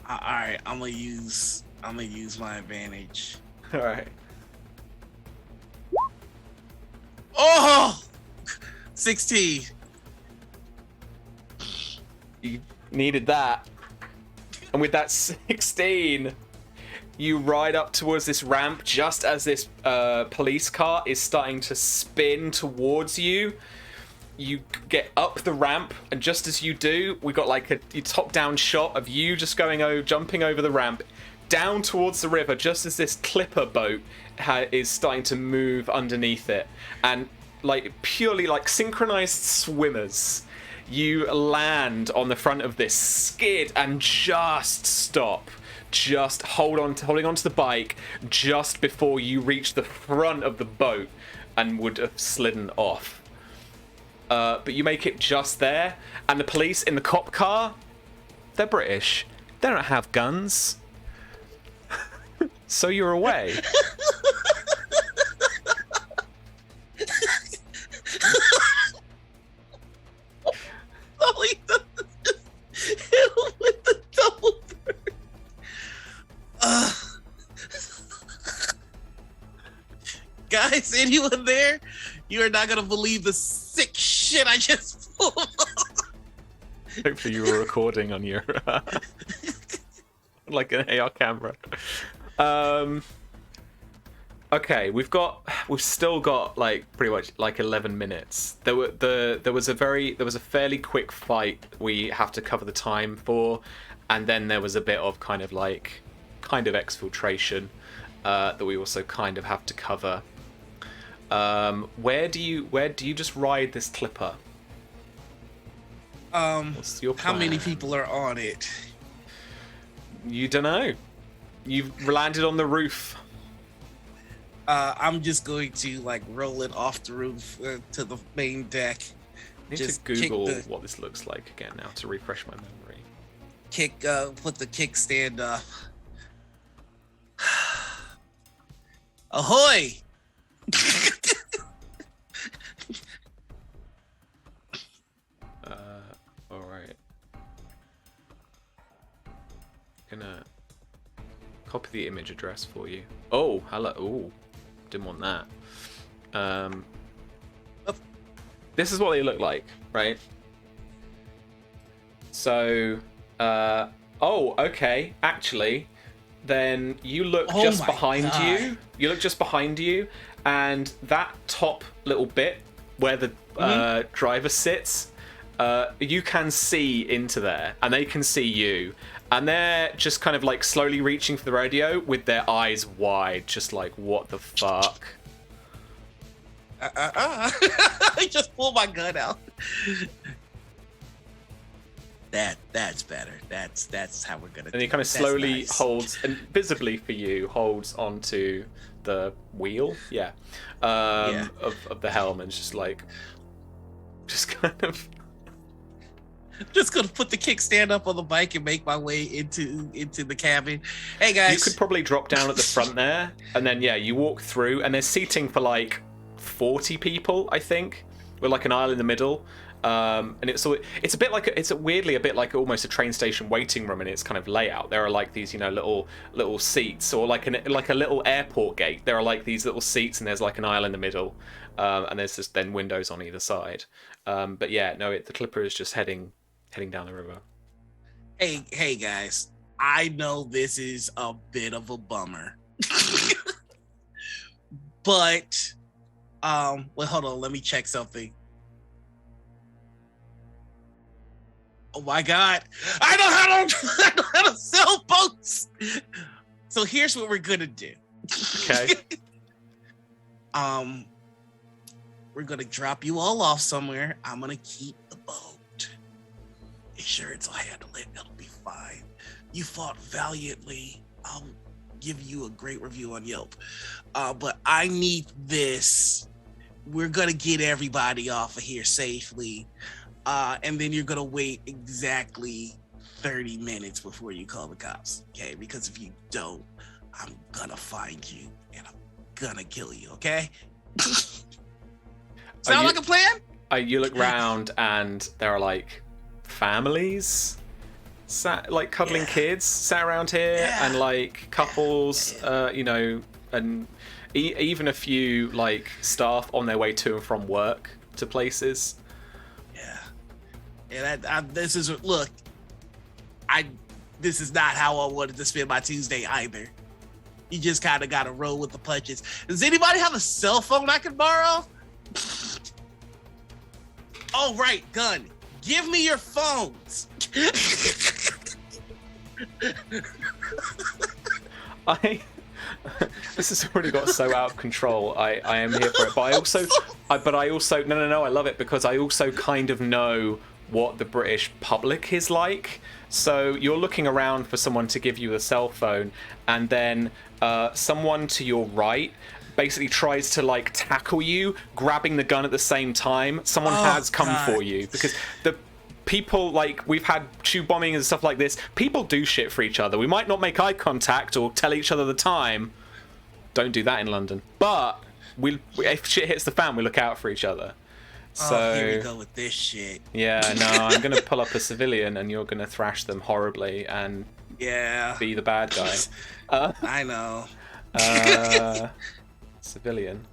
All right, I'm gonna use my advantage. All right. Oh, 16. You needed that. And with that 16, you ride up towards this ramp just as this police car is starting to spin towards you. You get up the ramp, and just as you do, we got like a top-down shot of you just jumping over the ramp down towards the river, just as this clipper boat is starting to move underneath it. And like purely like synchronized swimmers, you land on the front of this skid and just stop. Just holding on to the bike just before you reach the front of the boat and would have slidden off. But you make it just there, and the police in the cop car, they're British. They don't have guns. So you're away. With the double bird. Guys, anyone there? You are not gonna believe the sick shit I just pulled. Hopefully you were recording on your like an AR camera. Okay, we've still got like pretty much like 11 minutes. There was a fairly quick fight we have to cover the time for, and then there was a bit of kind of exfiltration that we also kind of have to cover. Where do you just ride this clipper? What's your plan? How many people are on it? You don't know. You've landed on the roof. I'm just going to like roll it off the roof to the main deck. I need Just to Google kick what this looks like again now to refresh my memory. Put the kickstand up. Ahoy! All right. Gonna copy the image address for you. Oh, hello. Oh, didn't want that. This is what they look like, right? So, oh, okay. Actually, then you look just behind you. You look just behind you, and that top little bit where the driver sits, you can see into there, and they can see you. And they're just kind of like slowly reaching for the radio with their eyes wide, just like, what the fuck? I just pulled my gun out. That's better. That's how we're gonna. And he kind of slowly holds, and visibly for you, holds onto the wheel, of the helm, and just kind of. Just gonna put the kickstand up on the bike and make my way into the cabin. Hey guys, you could probably drop down at the front there, and then you walk through, and there's seating for like 40 people, I think, with like an aisle in the middle. And it's a bit like it's weirdly a bit like almost a train station waiting room in its kind of layout. There are like these little seats, or like a little airport gate. There are like these little seats, and there's like an aisle in the middle, and there's just then windows on either side. But the clipper is just heading down the river. Hey guys, I know this is a bit of a bummer. But well, hold on, let me check something. Oh my god, I know how to sell boats. So here's what we're gonna do. Okay. We're gonna drop you all off somewhere. I'm gonna keep the boat. Insurance will handle it. It'll be fine. You fought valiantly. I'll give you a great review on Yelp. But I need this. We're gonna get everybody off of here safely. And then you're gonna wait exactly 30 minutes before you call the cops. Okay? Because if you don't, I'm gonna find you and I'm gonna kill you, okay? Sound like a plan? You look round and there are like families like cuddling kids sat around here, and like couples, you know, and even a few like staff on their way to and from work to places. This is not how I wanted to spend my Tuesday either. You just kind of got to roll with the punches. Does anybody have a cell phone I can borrow? Oh, right, gun. Give me your phones. This has already got so out of control. I am here for it, but I also no, I love it because I also kind of know what the British public is like. So you're looking around for someone to give you a cell phone, and then someone to your right basically tries to like tackle you, grabbing the gun at the same time. Someone has come for you because the people, like, we've had tube bombing and stuff like this. People do shit for each other. We might not make eye contact or tell each other the time. Don't do that in London. But if shit hits the fan, we look out for each other. So here we go with this shit. Yeah, no, I'm gonna pull up a civilian and you're gonna thrash them horribly and be the bad guy. I know. Civilian.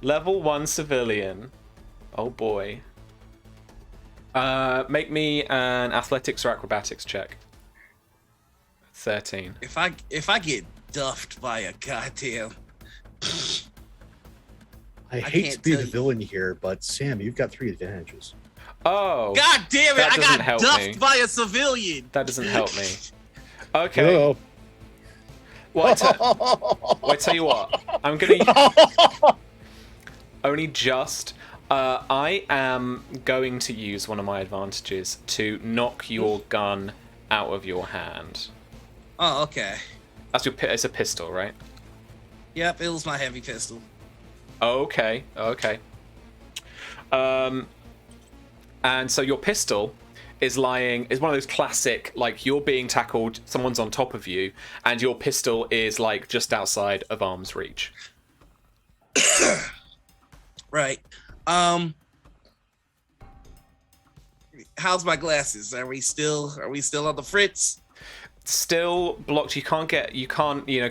Level 1 civilian. Oh boy. Make me an athletics or acrobatics check. 13. If I get duffed by a goddamn... I hate to be the villain here, but Sam, you've got 3 advantages. Oh. God damn it, I got duffed by a civilian. That doesn't help me. Okay. No. Well, I tell you what. I'm going to... Only just... I am going to use one of my advantages to knock your gun out of your hand. Oh, okay. It's a pistol, right? Yep, it was my heavy pistol. Okay. And so your pistol is one of those classic, like, you're being tackled, someone's on top of you, and your pistol is like just outside of arm's reach. Right. How's my glasses? Are we still on the fritz? Still blocked. You can't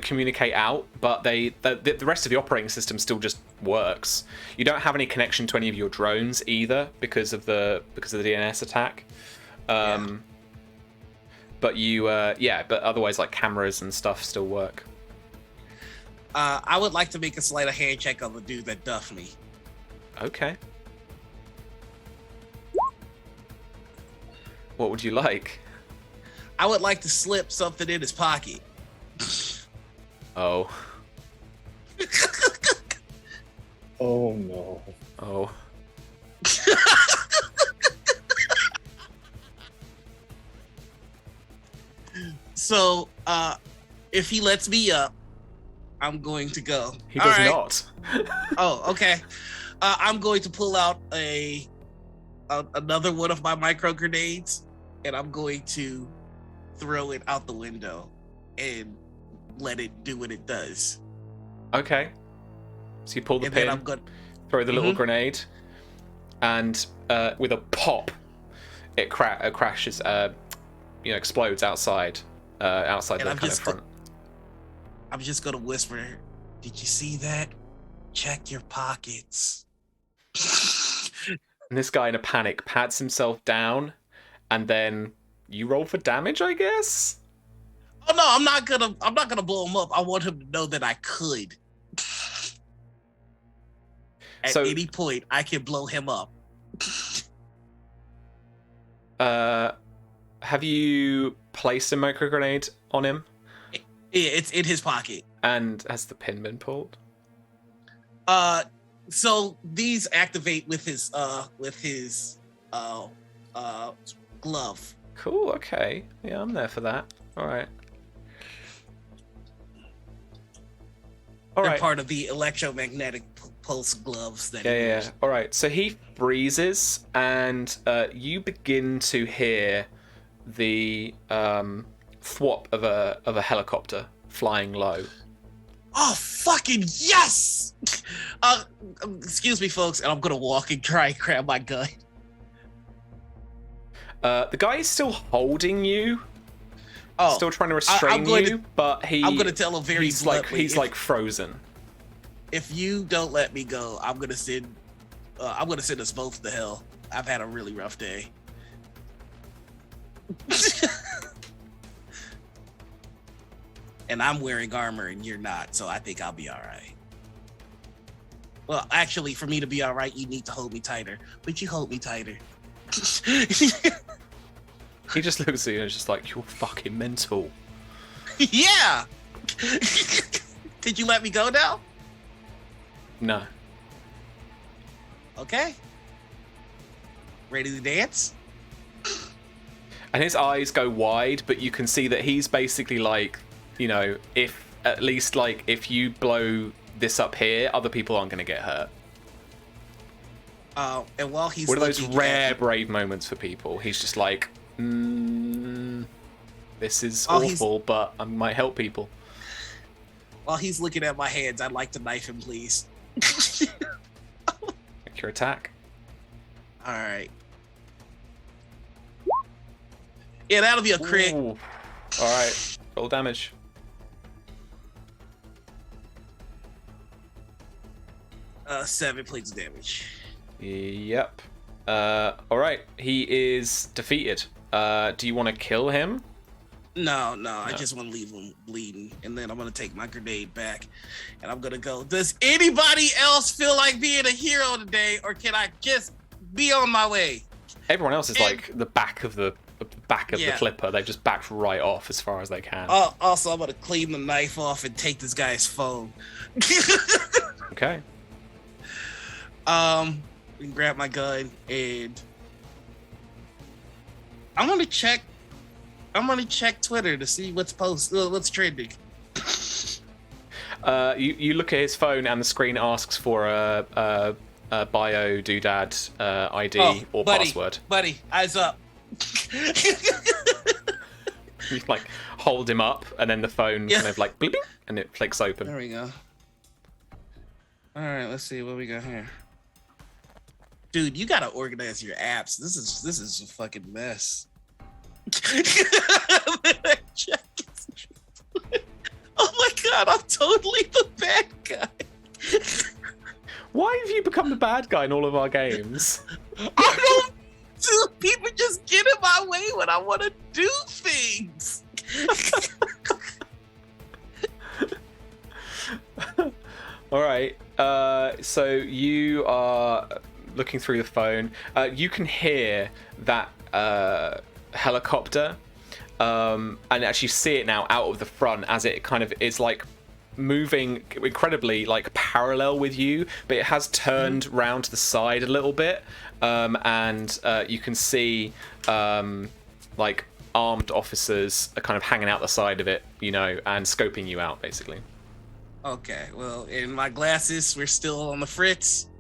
communicate out, but the rest of the operating system still just works. You don't have any connection to any of your drones either because of the DNS attack. But but otherwise, like, cameras and stuff still work. I would like to make a sleight of hand check on the dude that duffed me. Okay. What would you like? I would like to slip something in his pocket. Oh. Oh no. Oh. So, if he lets me up, I'm going to go. He does not. Oh, okay. I'm going to pull out another one of my micro grenades, and I'm going to throw it out the window and let it do what it does. Okay. So you pull the pin, throw the little grenade, and with a pop, it crashes. Explodes outside the kind of front. I'm just gonna whisper, "Did you see that? Check your pockets." And this guy, in a panic, pats himself down, and then you roll for damage, I guess? Oh no, I'm not gonna blow him up. I want him to know that I could. At any point, I can blow him up. Have you placed a micro grenade on him? It's in his pocket. And has the pin been pulled? So these activate with his glove. Cool. Okay. Yeah, I'm there for that. All right. They're part of the electromagnetic pulse gloves that. Yeah. All right. So he freezes, and you begin to hear the thwop of a helicopter flying low. Oh fucking yes! Excuse me, folks, and I'm gonna walk and try and grab my gun. The guy is still holding you. Oh, still trying to restrain you, but I'm gonna tell him he's like frozen. If you don't let me go, I'm gonna send us both to hell. I've had a really rough day. And I'm wearing armor and you're not, so I think I'll be all right. Well, actually, for me to be all right, you need to hold me tighter. But you hold me tighter. He just looks at you and is just like, you're fucking mental. Yeah! Did you let me go now? No. Okay. Ready to dance? And his eyes go wide, but you can see that he's basically like, you know, if you blow this up here, other people aren't going to get hurt. And while he's one of those rare brave moments for people, he's just like, this is awful, but I might help people. While he's looking at my hands, I'd like to knife him, please. Make your attack. All right. Yeah, that'll be a crit. Ooh. All right, roll damage. Uh, 7 points of damage. Yep. All right, he is defeated. Do you want to kill him? No, I just want to leave him bleeding, and then I'm gonna take my grenade back, and I'm gonna go. Does anybody else feel like being a hero today, or can I just be on my way? Everyone else is like the back of the clipper. They've just backed right off as far as they can. Also, I'm gonna clean the knife off and take this guy's phone. Okay. We can grab my gun and I'm gonna check Twitter to see what's trending. You look at his phone and the screen asks for a bio doodad ID or password. Buddy, eyes up. You like hold him up and then the phone kind of like bleep, and it flicks open. There we go. All right, let's see what we got here. Dude, you gotta organize your apps. This is a fucking mess. Oh my god, I'm totally the bad guy. Why have you become the bad guy in all of our games? I don't do people just get in my way when I want to do things. All right. So you are looking through the phone. You can hear that helicopter, and actually see it now out of the front as it kind of is like moving incredibly like parallel with you, but it has turned round to the side a little bit, and you can see like armed officers are kind of hanging out the side of it, you know, and scoping you out basically. Okay, well, in my glasses, we're still on the fritz.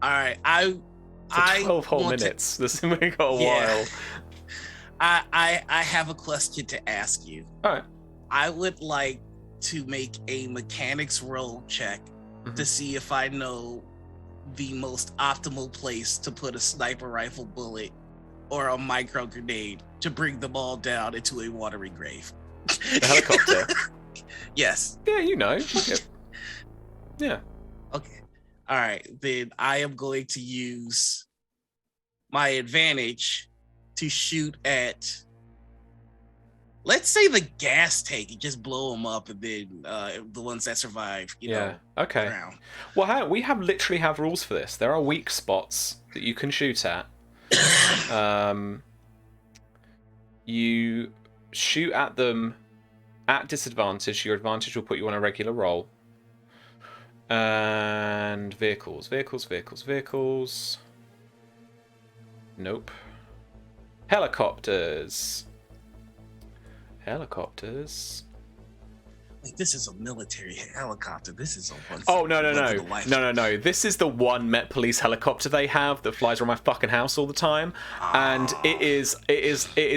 All right, I 12 whole minutes. This we got a while. I have a question to ask you. All right. I would like to make a mechanics roll check to see if I know the most optimal place to put a sniper rifle bullet or a micro grenade to bring them all down into a watery grave. The helicopter. Yes. Yeah, you know. Yeah. Okay. All right. Then I am going to use my advantage to shoot at let's say the gas tank and just blow them up, and then the ones that survive, okay. drown. Well, we literally have rules for this. There are weak spots that you can shoot at. You shoot at them at disadvantage. Your advantage will put you on a regular roll. And vehicles. Nope. Helicopters. Like, this is a military helicopter. This is a one. Oh no! This is the one Met Police helicopter they have that flies around my fucking house all the time, and it is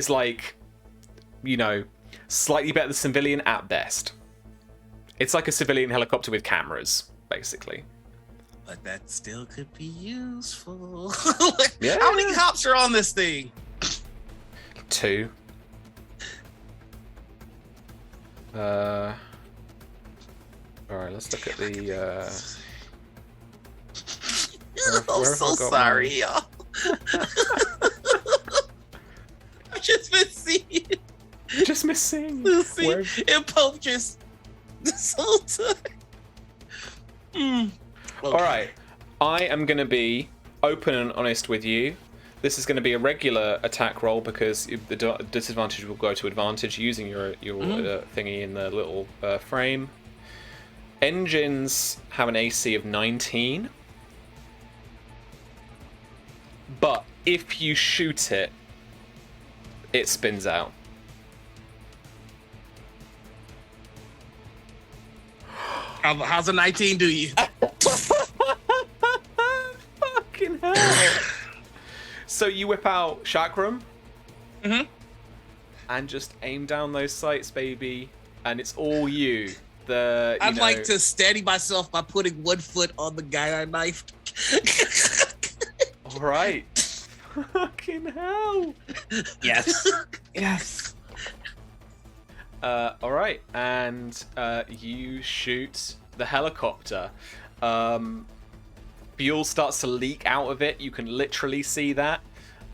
like, slightly better than civilian at best. It's like a civilian helicopter with cameras, basically. But that still could be useful. Yeah. How many cops are on this thing? 2. All right, let's look at the. I'm so sorry, y'all. I've just been seeing. Just missing. Lucy and Pope just this whole time. Okay. All right, I am going to be open and honest with you. This is going to be a regular attack roll because the disadvantage will go to advantage using your thingy in the little frame. Engines have an AC of 19. But if you shoot it, it spins out. How's a 19 do you? Fucking hell. So you whip out chakram and just aim down those sights, baby, and it's all you. I'd like to steady myself by putting one foot on the guy I knifed. All right. Fucking hell. Yes. Yes. All right, and you shoot the helicopter. Fuel starts to leak out of it. You can literally see that.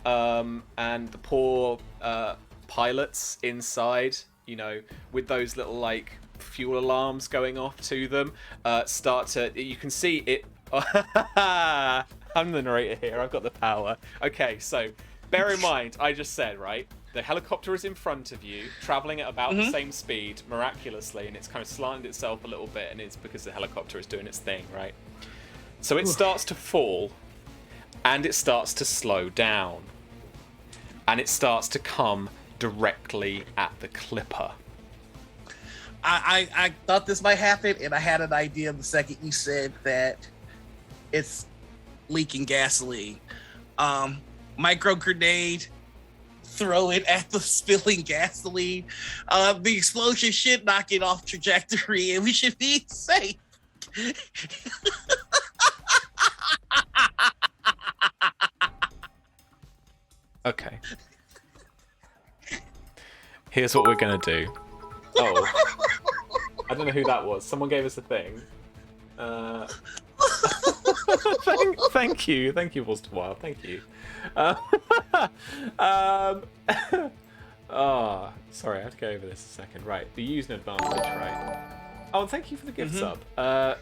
And the poor pilots inside, with those little fuel alarms going off to them, start to. You can see it. I'm the narrator here. I've got the power. Okay, so bear in mind, I just said, right? The helicopter is in front of you, traveling at about the same speed, miraculously, and it's kind of slanted itself a little bit, and it's because the helicopter is doing its thing, right? So it starts to fall, and it starts to slow down, and it starts to come directly at the clipper. I thought this might happen, and I had an idea the second you said that it's leaking gasoline. Micro grenade, throw it at the spilling gasoline. The explosion should knock it off trajectory, and we should be safe. Okay. Here's what we're gonna do. Oh. I don't know who that was. Someone gave us a thing. Thank you, Voice Wild. Thank you. Sorry, I have to go over this a second. Right, the use an advantage, right? Oh, thank you for the gift sub.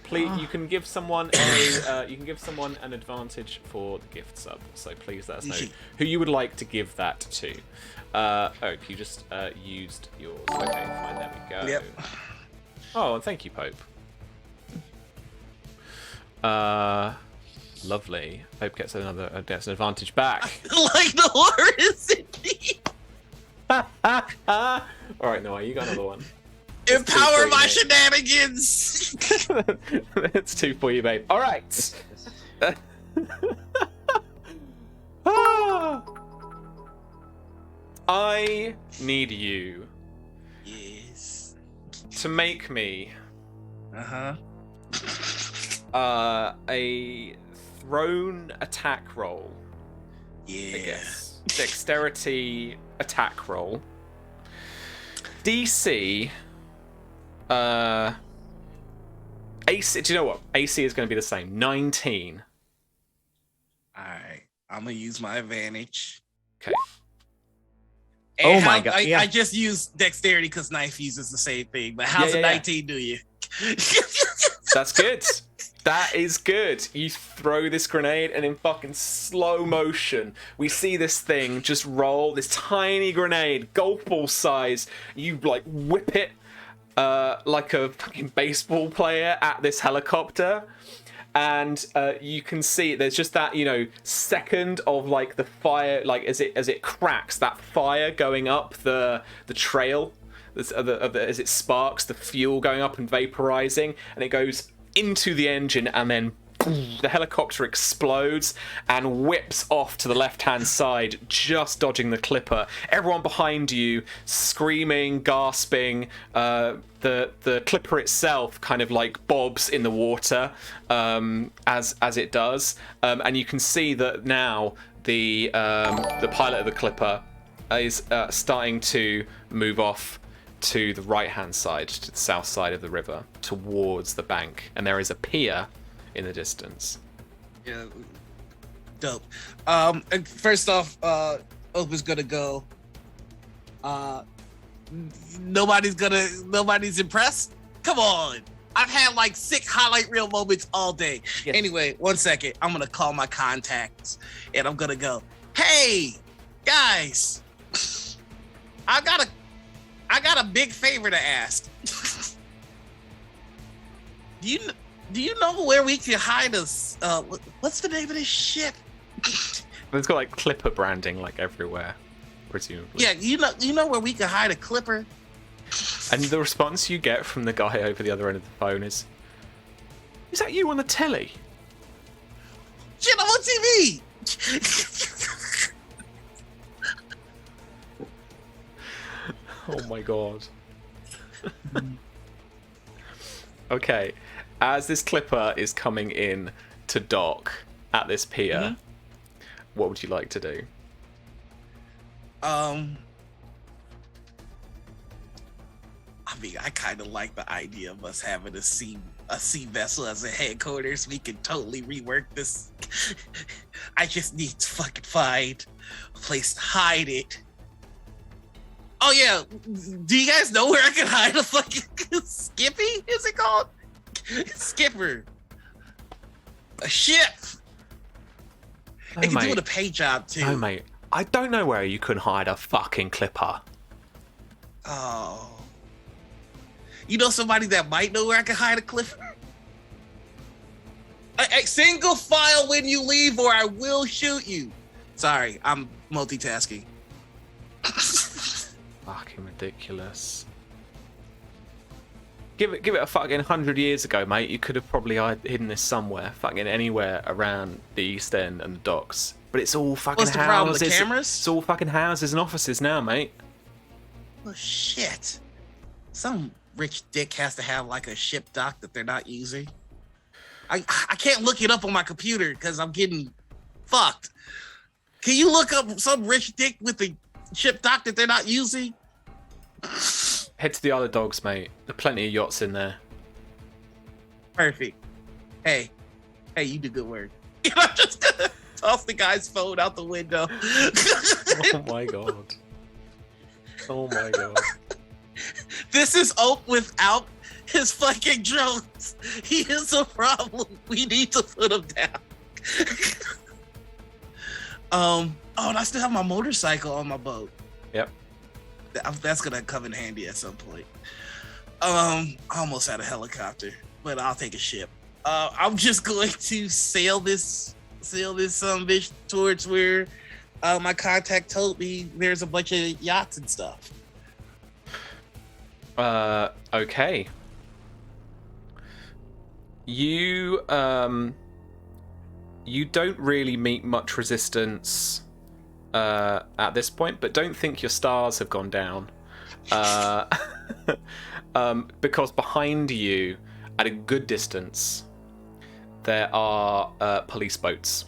Please, you can give someone an advantage for the gift sub. So please let us know who you would like to give that to. You just used yours. Okay, fine. There we go. Yep. Oh, and thank you, Pope. Lovely. Pope gets an advantage back. Like the horse, indeed. All right, Noah, you got another one. Empower my shenanigans. It's 2 for you, babe. All right. I need you. Yes. To make me. A thrown attack roll. Yeah. I guess. Dexterity attack roll. DC. AC. Do you know what? AC is going to be the same. 19. All right. I'm gonna use my advantage. Okay. Oh my God, I just used dexterity because knife uses the same thing. But how's a 19 do you? That's good. That is good. You throw this grenade, and in fucking slow motion, we see this thing just roll, this tiny grenade, golf ball size. You like whip it like a fucking baseball player at this helicopter. And you can see there's just that, you know, second of like the fire, like as it cracks, that fire going up the trail, as it sparks, the fuel going up and vaporizing, and it goes into the engine, and then the helicopter explodes and whips off to the left-hand side, just dodging the clipper. Everyone behind you screaming, gasping. The clipper itself kind of like bobs in the water as it does, and you can see that now the pilot of the clipper is starting to move off to the right-hand side, to the south side of the river, towards the bank, and there is a pier in the distance. Yeah, dope. First off, Opa's gonna go. Nobody's impressed. Come on, I've had like 6 highlight reel moments all day. Yes. Anyway, 1 second. I'm gonna call my contacts, and I'm gonna go. Hey, guys, I got a big favor to ask. Do you know where we can hide us? What's the name of this shit? It's got like clipper branding like everywhere, presumably. Yeah, you know where we can hide a clipper? And the response you get from the guy over the other end of the phone is that you on the telly? Shit, I'm on TV. Oh my god. Okay, as this clipper is coming in to dock at this pier, what would you like to do? I mean, I kind of like the idea of us having a sea vessel as a headquarters. We can totally rework this. I just need to fucking find a place to hide it. Oh yeah, do you guys know where I can hide a fucking Skippy? Is it called Skipper? A ship. No, It can mate. do a paint job too. No, mate. I don't know where you can hide a fucking clipper. Oh. You know somebody that might know where I can hide a clipper? A single file when you leave, or I will shoot you. Sorry, I'm multitasking. Fucking ridiculous. Give it a fucking 100 years ago, mate. You could have probably hidden this somewhere, fucking anywhere around the East End and the docks. But it's all fucking What's the problem, houses. the cameras? It's all fucking houses and offices now, mate. Oh shit. Some rich dick has to have like a ship dock that they're not using. I can't look it up on my computer because I'm getting fucked. Can you look up some rich dick with the ship dock that they're not using? Head to the Isle of Dogs, mate. There are plenty of yachts in there. Perfect. Hey, you do good work. I'm just gonna toss the guy's phone out the window. Oh my god. Oh my god. This is Oak without his fucking drones. He is a problem. We need to put him down. And I still have my motorcycle on my boat. Yep. That's gonna come in handy at some point. I almost had a helicopter, but I'll take a ship. I'm just going to sail this bitch towards where my contact told me there's a bunch of yachts and stuff. Okay. You don't really meet much resistance at this point, but don't think your stars have gone down. Because behind you, at a good distance, there are police boats.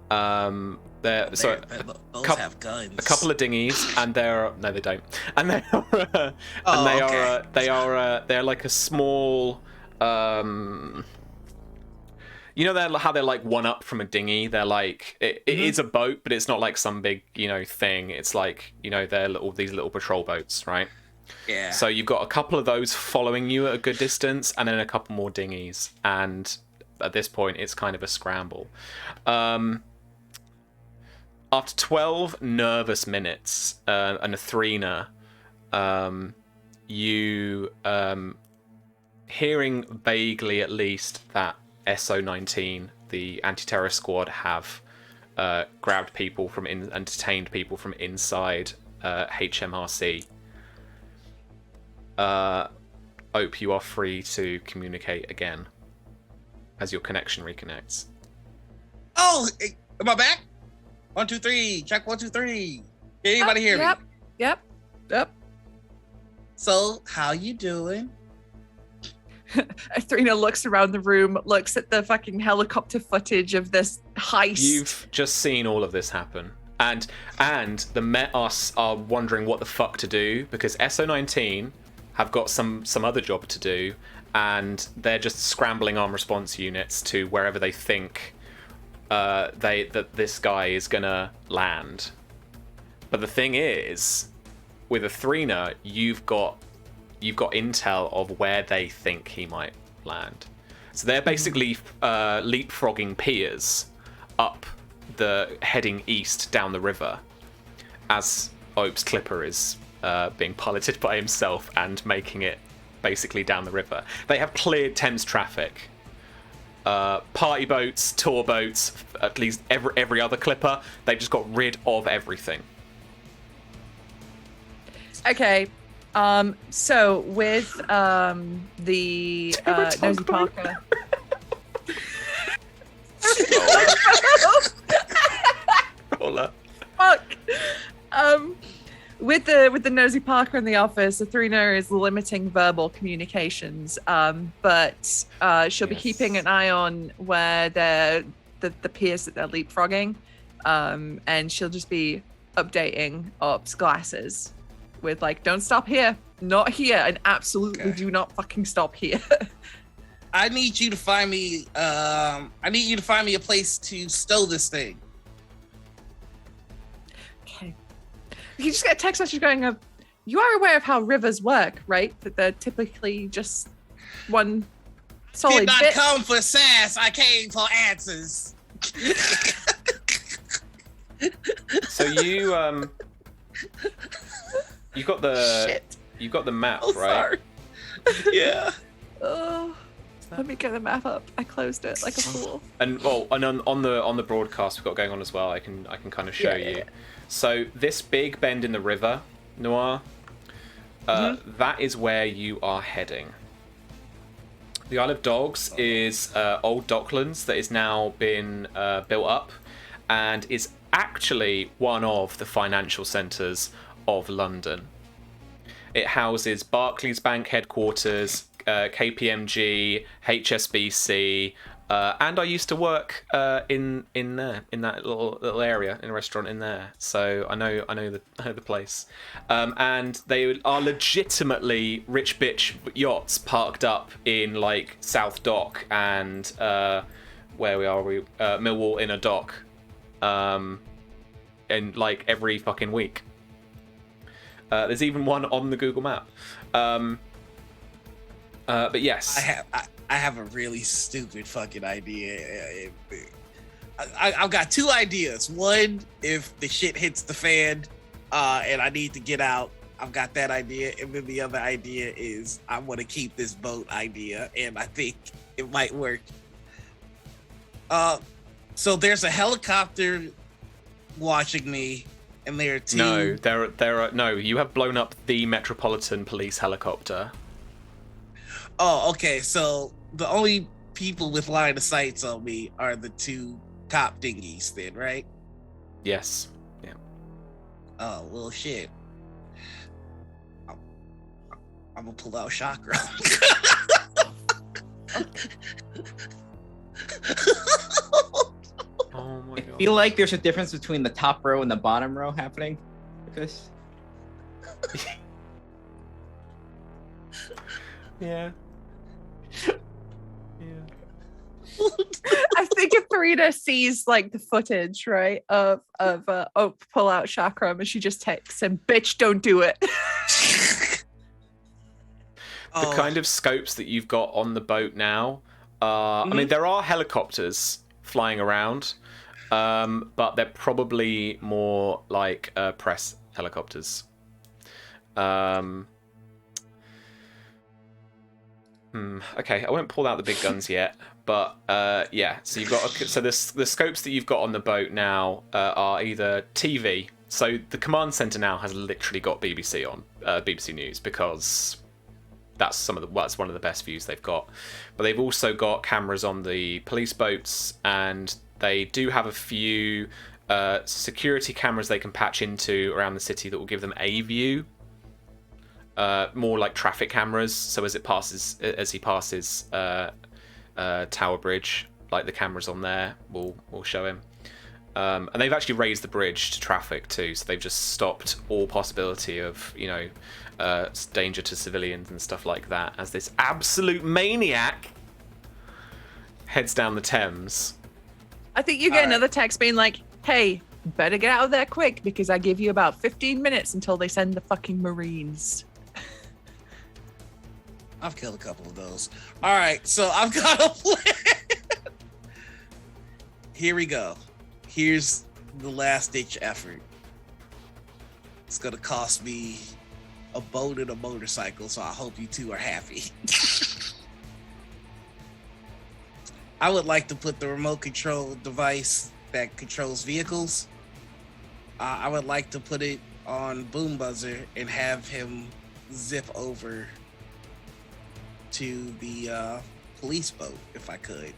Those have guns. A couple of dinghies, and they're no, they don't. And they are, they're like a small. You know how they're like one up from a dinghy. They're like it is a boat, but it's not like some big thing. It's like they're these little patrol boats, right? Yeah. So you've got a couple of those following you at a good distance, and then a couple more dinghies. And at this point, it's kind of a scramble. After 12 nervous minutes and a threener, you hearing vaguely at least that SO19, the anti-terrorist squad, have grabbed people and detained people from inside HMRC. Ope, you are free to communicate again as your connection reconnects. Oh, am I back? 1, 2, 3. Check 1, 2, 3. Can anybody hear me? Yep. So, how you doing? Athrena looks around the room, looks at the fucking helicopter footage of this heist. You've just seen all of this happen. And the Met are wondering what the fuck to do, because SO19 have got some other job to do, and they're just scrambling arm response units to wherever they think that this guy is gonna land. But the thing is, with Athrena, you've got intel of where they think he might land. So they're basically leapfrogging piers up heading east down the river as Ope's clipper is being piloted by himself and making it basically down the river. They have cleared Thames traffic. Party boats, tour boats, at least every other clipper, they just got rid of everything. Okay. So with the Nosy Parker. Roller. Fuck. With the Nosy Parker in the office, Athrena is limiting verbal communications, but she'll be keeping an eye on where the piers that they're leapfrogging, and she'll just be updating Ops glasses with like, don't stop here, not here, and absolutely do not fucking stop here. I need you to find me. I need you to find me a place to stow this thing. Okay. You just get a text message going, you are aware of how rivers work, right? That they're typically just one solid Did not bit. come for sass. I came for answers. So you got the map, Oh, right? sorry. Yeah. Oh, let me get the map up. I closed it like a fool. And on the broadcast we've got going on as well, I can kind of show you. Yeah. So this big bend in the river, Noir, that is where you are heading. The Isle of Dogs is old docklands that is now been built up, and is actually one of the financial centres of London. It houses Barclays Bank headquarters, KPMG, HSBC, and I used to work in there, in that little area, in a restaurant in there. So I know the place. And they are legitimately rich bitch yachts parked up in like South Dock and Millwall Inner Dock, in like every fucking week. There's even one on the Google map. But yes, I have a really stupid fucking idea. I've got 2 ideas. One, if the shit hits the fan and I need to get out, I've got that idea. And then the other idea is I want to keep this boat idea, and I think it might work. So there's a helicopter watching me, and there are 2. no, there are no. You have blown up the Metropolitan Police helicopter. Oh, okay. So the only people with line of sights on me are the 2 cop dinghies, then, right? Yes. Yeah. Oh, well, shit. I'm gonna pull out chakra. Oh my I god. feel like there's a difference between the top row and the bottom row happening. Because Yeah. Farida sees like the footage, right, of Oak pull out chakram, and she just texts him, "Bitch, don't do it." The kind of scopes that you've got on the boat now, I mean, there are helicopters flying around, but they're probably more like press helicopters. Okay, I won't pull out the big guns yet, but yeah. So you've got the scopes that you've got on the boat now are either TV. So the command center now has literally got BBC on, BBC News, because that's one of the best views they've got. But they've also got cameras on the police boats, and they do have a few security cameras they can patch into around the city that will give them a view. More like traffic cameras. So as he passes Tower Bridge, like the cameras on there will show him. And they've actually raised the bridge to traffic too, so they've just stopped all possibility of, danger to civilians and stuff like that, as this absolute maniac heads down the Thames. I think you get another text being like, "Hey, better get out of there quick, because I give you about 15 minutes until they send the fucking Marines." I've killed a couple of those. All right, so I've got a plan. Here we go. Here's the last-ditch effort. It's gonna cost me a boat and a motorcycle, so I hope you two are happy. I would like to put the remote control device that controls vehicles. I would like to put it on Boom Buzzer and have him zip over to the police boat, if I could.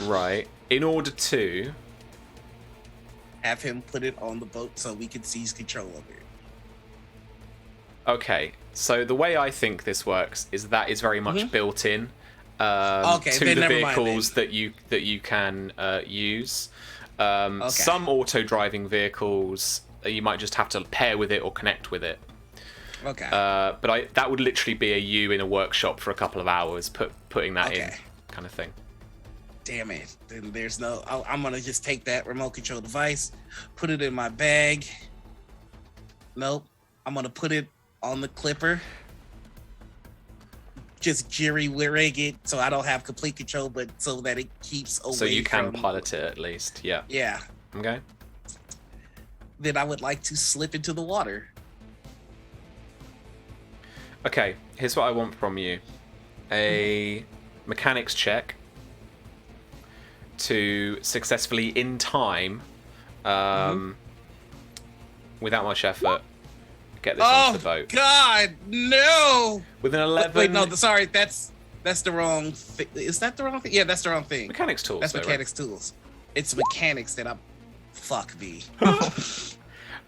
Right. In order to have him put it on the boat so we can seize control of it. Okay, so the way I think this works is that is very much built in to the vehicles that you can use. Some auto-driving vehicles you might just have to pair with it or connect with it. Okay. But that would literally be a you in a workshop for a couple of hours, putting that in, kind of thing. Damn it. Then there's no... I'm going to just take that remote control device, put it in my bag. Nope. I'm going to put it on the clipper. Just jerry-rig it so I don't have complete control, but so that it keeps away. So you can pilot it at least, yeah. Yeah. Okay. Then I would like to slip into the water. Okay, here's what I want from you. A mechanics check to successfully, in time, without much effort, get this onto the boat. Oh, God, no! With an 11... Wait, no, sorry, that's the wrong thing. Is that the wrong thing? Yeah, that's the wrong thing. Mechanics tools. That's mechanics tools. It's mechanics that I'm... Fuck me.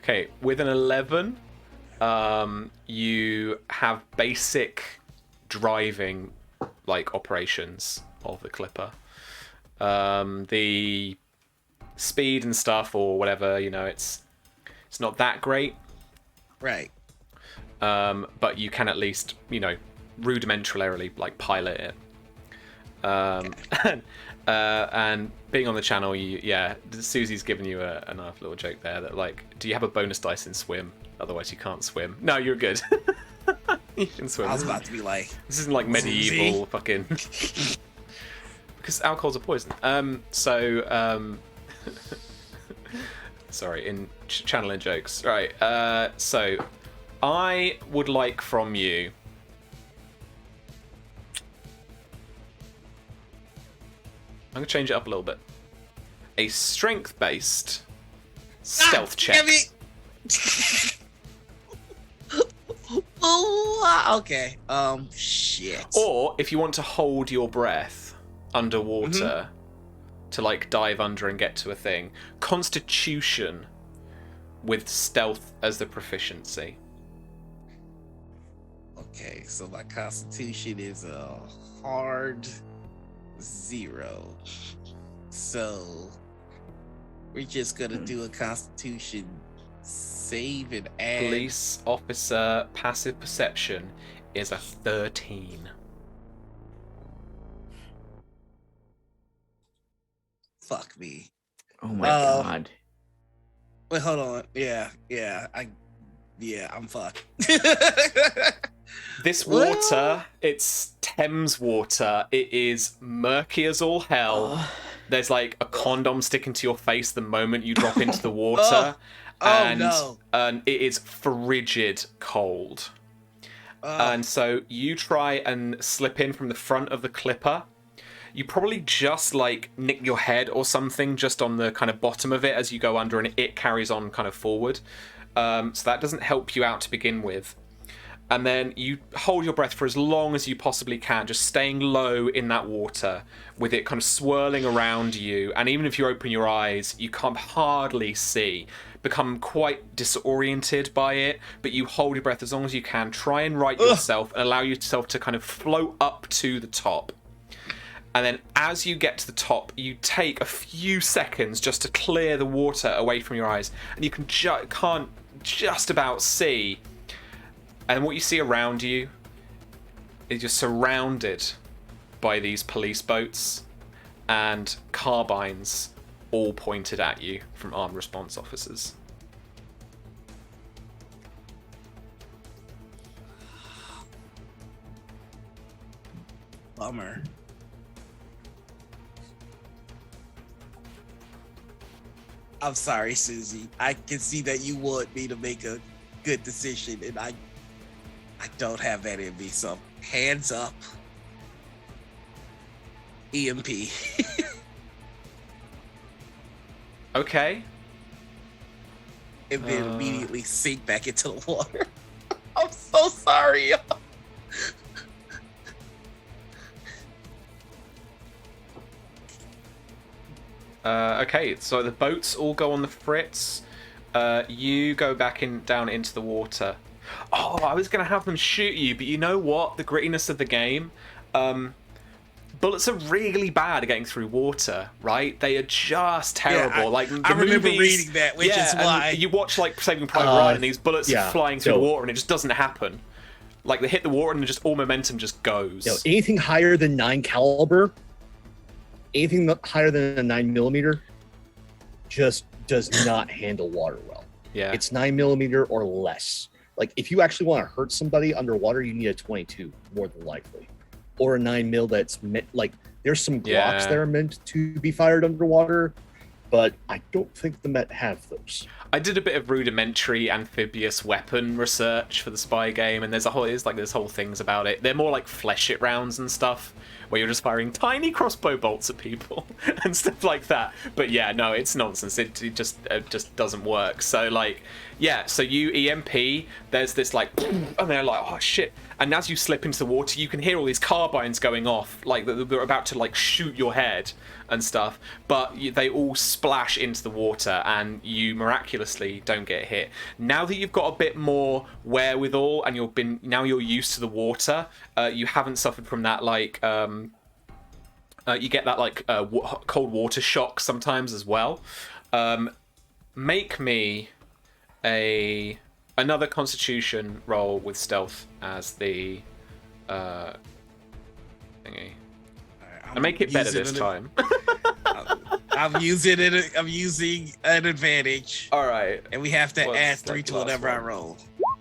Okay, with an 11, you have basic driving, operations of the Clipper. The speed and stuff or whatever, it's not that great. Right. But you can at least, rudimentarily pilot it. And being on the channel, Susie's given you a nice little joke there that do you have a bonus dice in swim? Otherwise you can't swim. No, you're good. You can swim. I was about to be like, this isn't medieval fucking because alcohol's a poison. Sorry, in channeling jokes. Right. So I would like from you I'm gonna change it up a little bit. A strength-based stealth check. Okay. Shit. Or if you want to hold your breath underwater to dive under and get to a thing, Constitution with stealth as the proficiency. Okay, so my Constitution is a hard 0. So we're just gonna do a Constitution save and add. Police officer passive perception is a 13. Fuck me. Oh my god. Wait, hold on. Yeah, I'm fucked. This water, it's Thames water. It is murky as all hell. There's like a condom sticking to your face the moment you drop into the water. And it is frigid cold. And so you try and slip in from the front of the clipper. You probably just like nick your head or something just on the kind of bottom of it as you go under, and it carries on kind of forward. So that doesn't help you out to begin with. And then you hold your breath for as long as you possibly can, just staying low in that water with it kind of swirling around you. And even if you open your eyes, you can't hardly see. Become quite disoriented by it, but you hold your breath as long as you can. Try and right yourself and allow yourself to kind of float up to the top. And then as you get to the top, you take a few seconds just to clear the water away from your eyes. And you can't just about see. And what you see around you is you're surrounded by these police boats and carbines all pointed at you from armed response officers. Bummer. I'm sorry, Susie. I can see that you want me to make a good decision, and I don't have that in me, so hands up. EMP. Okay. And then immediately sink back into the water. I'm so sorry, y'all. Okay, so the boats all go on the fritz. You go back down into the water. Oh, I was going to have them shoot you, but you know what? The grittiness of the game. Bullets are really bad at getting through water, right? They are just terrible. Yeah, like the I remember movies, reading that, which is why you watch like Saving Private Ryan, and these bullets are flying through the water, and it just doesn't happen. Like they hit the water, and just all momentum just goes. Anything higher than 9 caliber, anything higher than a 9mm, just does not handle water well. Yeah, it's 9mm or less. Like if you actually want to hurt somebody underwater, you need a 22 more than likely. Or a 9mm that's meant, like, there's some Glocks that are meant to be fired underwater, but I don't think the Met have those. I did a bit of rudimentary amphibious weapon research for the spy game, and there's whole things about it. They're more like flesh it rounds and stuff, where you're just firing tiny crossbow bolts at people and stuff like that. But yeah, no, it's nonsense. It just doesn't work. So like, yeah, so you EMP, there's this like, and they're like, oh shit. And as you slip into the water, you can hear all these carbines going off, like they're about to like shoot your head and stuff. But they all splash into the water, and you miraculously don't get hit. Now that you've got a bit more wherewithal, and you're used to the water, you haven't suffered from that like you get that like cold water shock sometimes as well. Make me another Constitution roll with stealth as the thingy. I make it better this time. I'm using an advantage. All right. And we have to add 3 to whatever I roll.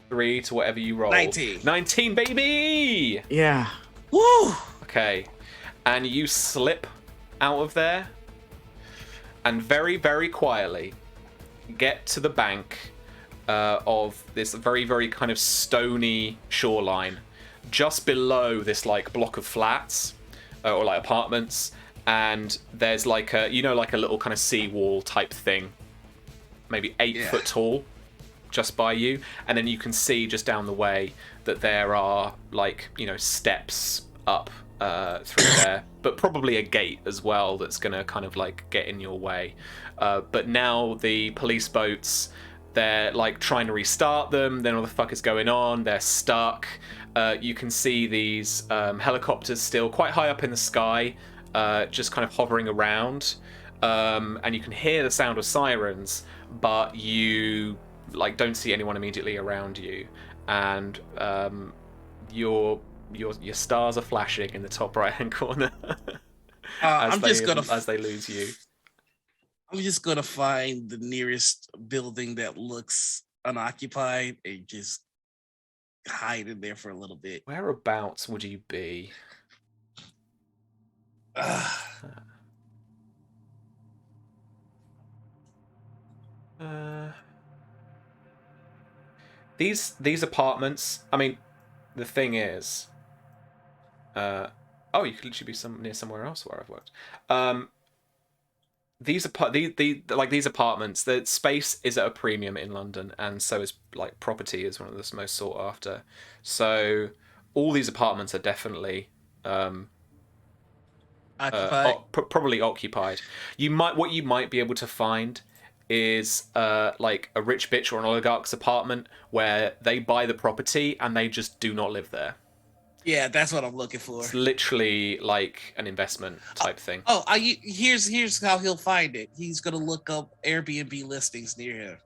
3 to whatever you roll. 19. 19, baby! Yeah. Woo! Okay. And you slip out of there and very, very quietly get to the bank of this very, very kind of stony shoreline, just below this like block of flats or like apartments, and there's like a like a little kind of seawall type thing, maybe 8 foot tall, just by you, and then you can see just down the way that there are like steps up through there, but probably a gate as well that's gonna kind of like get in your way. But now the police boats, they're like trying to restart them. Then what the fuck is going on? They're stuck. You can see these helicopters still quite high up in the sky, just kind of hovering around. And you can hear the sound of sirens, but you like don't see anyone immediately around you. And your stars are flashing in the top right hand corner. I'm just gonna as they lose you. I'm just gonna find the nearest building that looks unoccupied and just hide in there for a little bit. Whereabouts would you be? These apartments. I mean, the thing is, you could literally be near somewhere else where I've worked. These apartments, the space is at a premium in London, and so is like property is one of the most sought after. So all these apartments are definitely probably occupied. What you might be able to find is like a rich bitch or an oligarch's apartment where they buy the property and they just do not live there. Yeah, that's what I'm looking for. It's literally like an investment type thing. Here's how he'll find it. He's gonna look up Airbnb listings near him.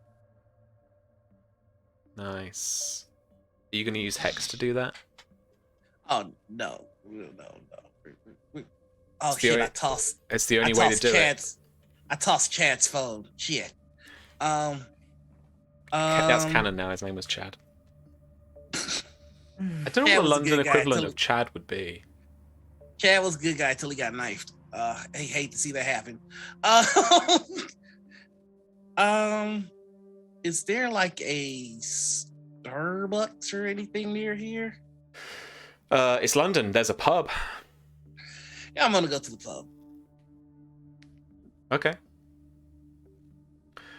Nice. Are you gonna use Hex to do that? Oh no. Oh shit! It's the only way to do it. I tossed Chad's phone. Shit. That's canon now. His name was Chad. I don't know what the London equivalent of Chad would be. Chad was a good guy till he got knifed. I hate to see that happen. Is there like a Starbucks or anything near here? It's London. There's a pub. Yeah, I'm gonna go to the pub. Okay.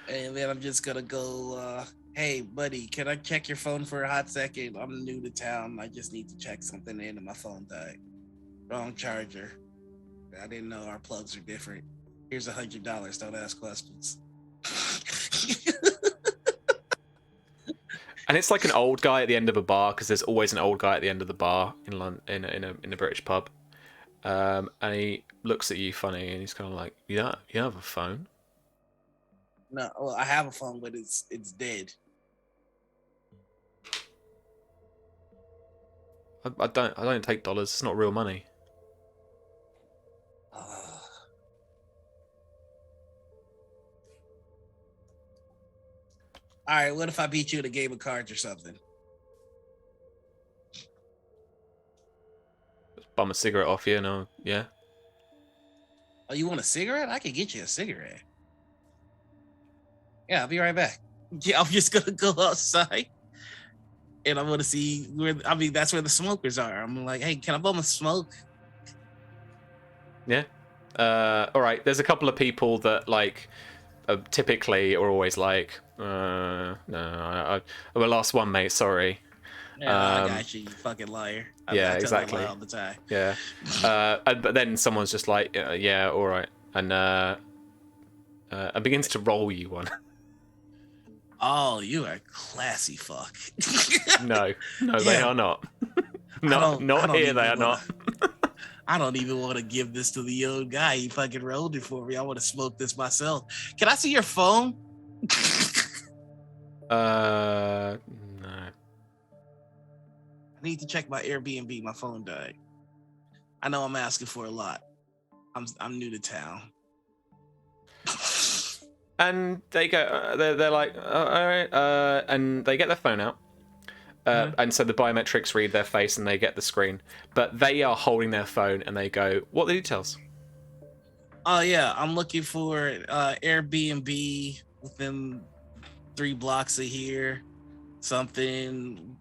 And then I'm just gonna go, hey buddy, can I check your phone for a hot second? I'm new to town. I just need to check something in and my phone died. Wrong charger. I didn't know our plugs are different. Here's $100. Don't ask questions. And it's like an old guy at the end of a bar, because there's always an old guy at the end of the bar in London, in a British pub. And he looks at you funny, and he's kind of like, "Yeah, you have a phone?" No, well, I have a phone, but it's dead. I don't take dollars. It's not real money. All right, what if I beat you in a game of cards or something? Bum a cigarette off you, no? Yeah. Oh, you want a cigarette? I can get you a cigarette. Yeah, I'll be right back. Yeah, I'm just gonna go outside, and I'm gonna see where. I mean, that's where the smokers are. I'm like, hey, can I bum a smoke? Yeah. All right. There's a couple of people that like typically are always like, no, we lost one, mate. Sorry. Yeah, I got you, you fucking liar. I Exactly. tell that lie all the time. Yeah. But then someone's just like, yeah, all right, and begins to roll you one. Oh, you are classy fuck. No, they are not. Not here. They are not. I don't even want to give this to the old guy. He fucking rolled it for me. I want to smoke this myself. Can I see your phone? No. I need to check my Airbnb. My phone died. I know I'm asking for a lot. I'm new to town. And they go. They're like, all right. And they get their phone out. And so the biometrics read their face and they get the screen. But they are holding their phone and they go, "What are the details?" Oh yeah, I'm looking for Airbnb within 3 blocks of here. Something.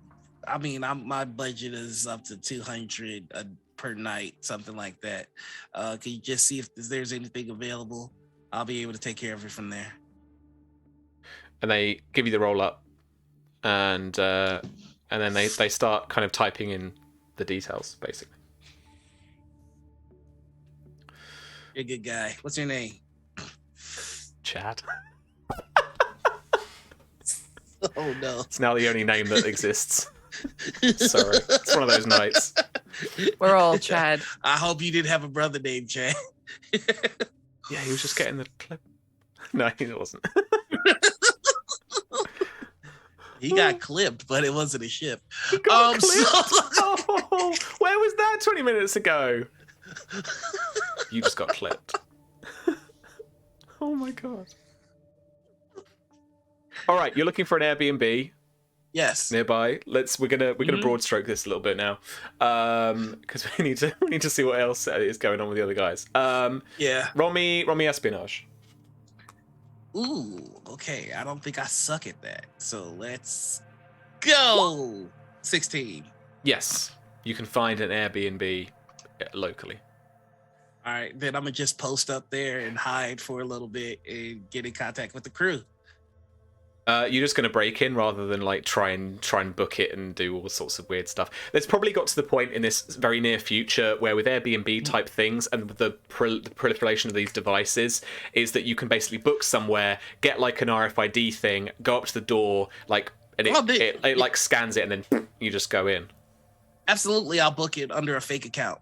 I mean, my budget is up to $200 per night, something like that. Can you just see if there's anything available? I'll be able to take care of it from there. And they give you the roll up, and then they start kind of typing in the details, basically. You're a good guy. What's your name? Chad. Oh no. It's now the only name that exists. Sorry. It's one of those nights. We're all Chad. I hope you didn't have a brother named Chad. Yeah, he was just getting the clip. No, he wasn't. He got clipped, but it wasn't a ship. He got clipped? Where was that 20 minutes ago? You just got clipped. Oh my god. All right, you're looking for an Airbnb. Yes. Nearby. We're gonna broad stroke this a little bit now, because we need to see what else is going on with the other guys. Yeah. Roll me espionage. Ooh. Okay. I don't think I suck at that. So let's go. 16. Yes, you can find an Airbnb locally. All right. Then I'm gonna just post up there and hide for a little bit and get in contact with the crew. You're just going to break in rather than like try and book it and do all sorts of weird stuff. It's probably got to the point in this very near future where with Airbnb type things and the proliferation of these devices is that you can basically book somewhere, get like an RFID thing, go up to the door, like, and it like scans it, and then you just go in. Absolutely, I'll book it under a fake account.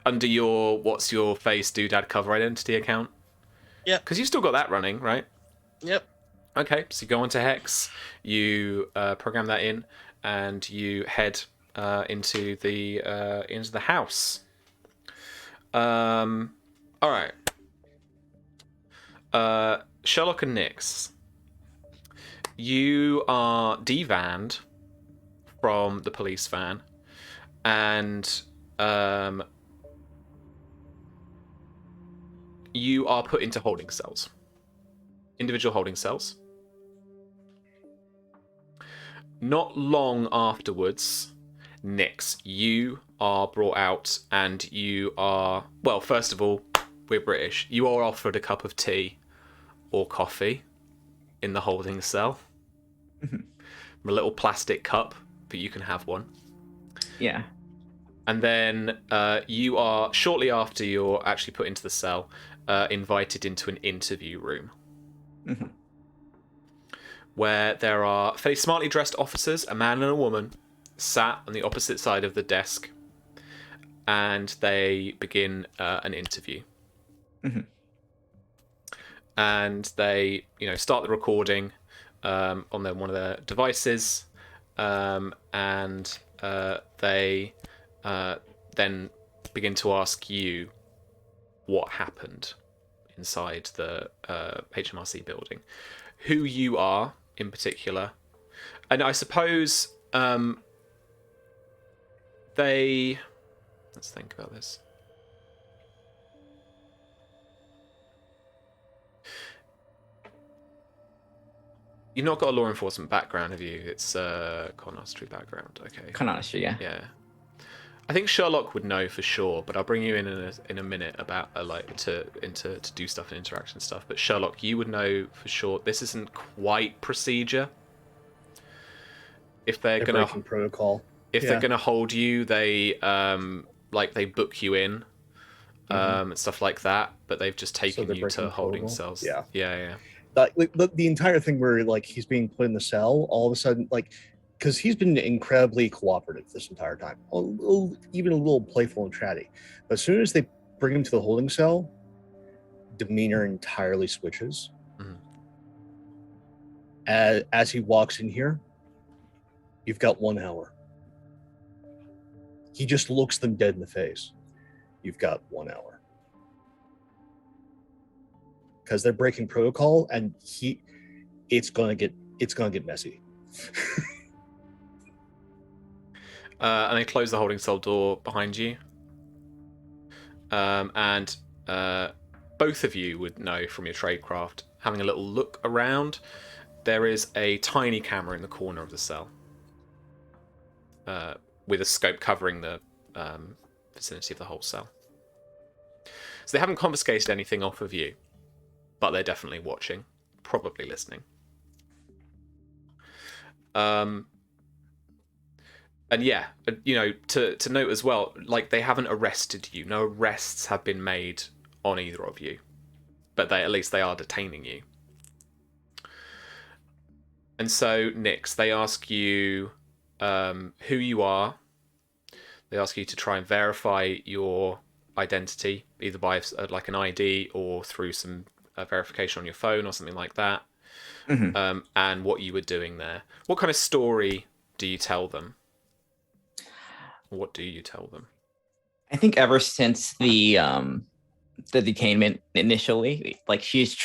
Under your what's your face doodad cover identity account? Yep. Because you still got that running, right? Yep. Okay, so you go onto Hex, you program that in, and you head into the house. All right. Sherlock and Nyx, you are devanned from the police van, and you are put into holding cells. Individual holding cells. Not long afterwards, Nyx, you are brought out and you are, well, first of all, we're British. You are offered a cup of tea or coffee in the holding cell. A little plastic cup, but you can have one. Yeah. And then you are, shortly after you're actually put into the cell, invited into an interview room. Mm-hmm. Where there are fairly smartly dressed officers, a man and a woman, sat on the opposite side of the desk, and they begin an interview. Mm-hmm. And they, start the recording on one of their devices, and they then begin to ask you what happened inside the HMRC building, who you are in particular, and I suppose let's think about this. You've not got a law enforcement background, have you? It's connoisseur background. Okay. Connoisseur, yeah. Yeah. I think Sherlock would know for sure, but I'll bring you in a minute about to do stuff and interaction stuff. But Sherlock, you would know for sure. This isn't quite procedure. If they're gonna breaking protocol, they're gonna hold you, they they book you in, and stuff like that. But they've just taken you to holding cells. Yeah. The entire thing where he's being put in the cell, all of a sudden because he's been incredibly cooperative this entire time, even a little playful and chatty. But as soon as they bring him to the holding cell, demeanor entirely switches. Mm-hmm. As he walks in here, you've got 1 hour. He just looks them dead in the face. You've got 1 hour. Because they're breaking protocol, and it's gonna get messy. And they close the holding cell door behind you. And both of you would know from your tradecraft, having a little look around, there is a tiny camera in the corner of the cell, with a scope covering the vicinity of the whole cell. So they haven't confiscated anything off of you, but they're definitely watching, probably listening. And yeah, to note as well, they haven't arrested you. No arrests have been made on either of you, but at least they are detaining you. And so, Nyx, they ask you who you are. They ask you to try and verify your identity, either by an ID or through some verification on your phone or something like that. Mm-hmm. And what you were doing there. What kind of story do you tell them? What do you tell them? I think ever since the the detainment initially. Like she is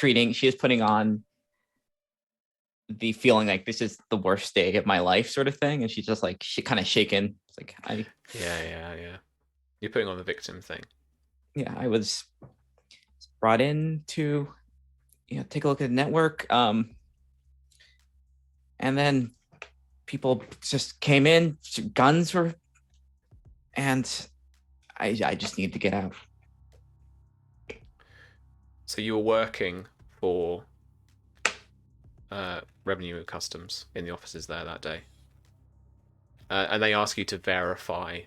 putting on the feeling like this is the worst day of my life sort of thing, and she's just like kind of shaken. It's like yeah. You're putting on the victim thing. Yeah, I was brought in to take a look at the network, and then people just came in, guns were, and I just need to get out. So you were working for Revenue and Customs in the offices there that day, and they ask you to verify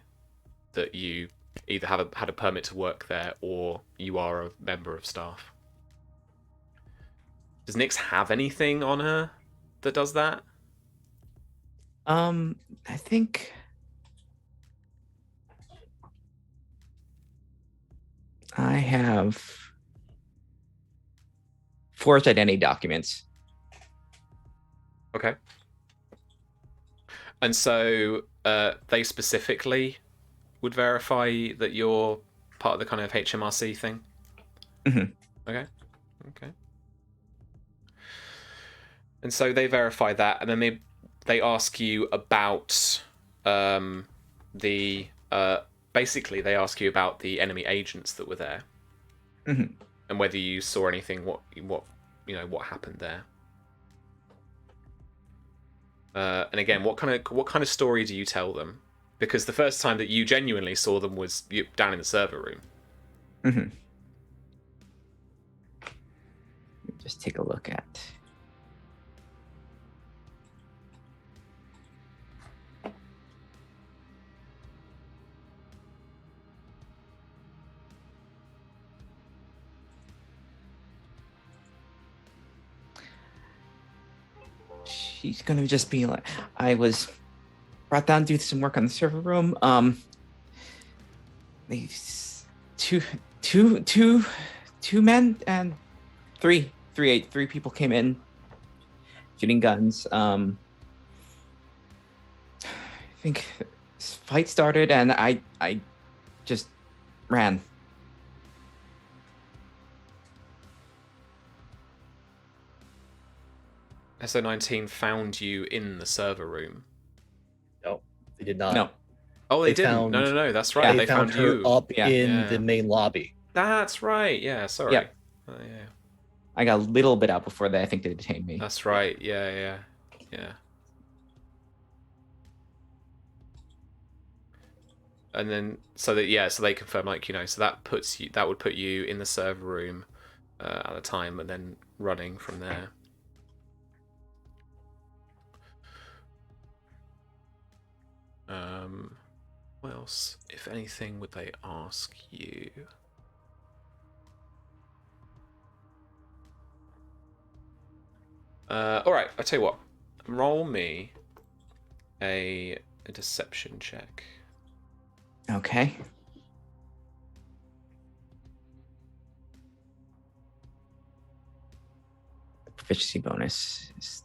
that you either had a permit to work there or you are a member of staff. Does Nyx have anything on her that does that? I think I have forged identity documents. Okay. And so they specifically would verify that you're part of the kind of HMRC thing? Mm-hmm. Okay. And so they verify that, and then they ask you about basically they ask you about the enemy agents that were there, mm-hmm. and whether you saw anything, what happened there. And again, what kind of story do you tell them? Because the first time that you genuinely saw them was down in the server room. Mm-hmm. Just take a look at. She's gonna just be like, I was brought down to do some work on the server room. These two men and three people came in shooting guns. I think this fight started and I just ran. SO19 found you in the server room. No, they did not. No. Oh, they didn't. No. That's right. Yeah, they found her you up in the main lobby. That's right. Yeah. Sorry. Yeah. Yeah. I got a little bit out before that. I think they detained me. That's right. Yeah. And then so they confirm so that would put you in the server room at the time, and then running from there. What else, if anything, would they ask you? All right, I'll tell you what. Roll me a deception check. Okay. Proficiency bonus is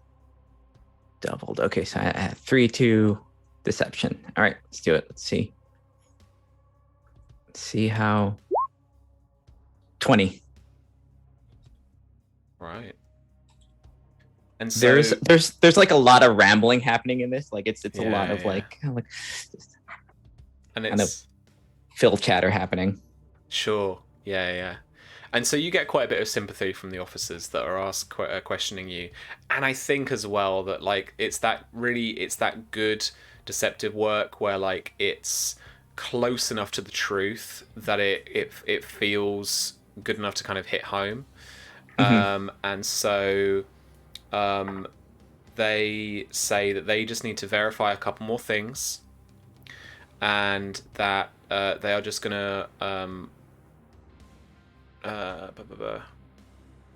doubled. Okay, so I have 3-2 deception. All right, let's do it. Let's see. Let's see how. 20. Right. And so there's like a lot of rambling happening in this. Like it's a lot of like and it's kind of Phil chatter happening. Sure. Yeah. And so you get quite a bit of sympathy from the officers that are questioning you, and I think as well that like it's that good deceptive work where like it's close enough to the truth that it feels good enough to kind of hit home. Mm-hmm. And so they say that they just need to verify a couple more things, and that they are just gonna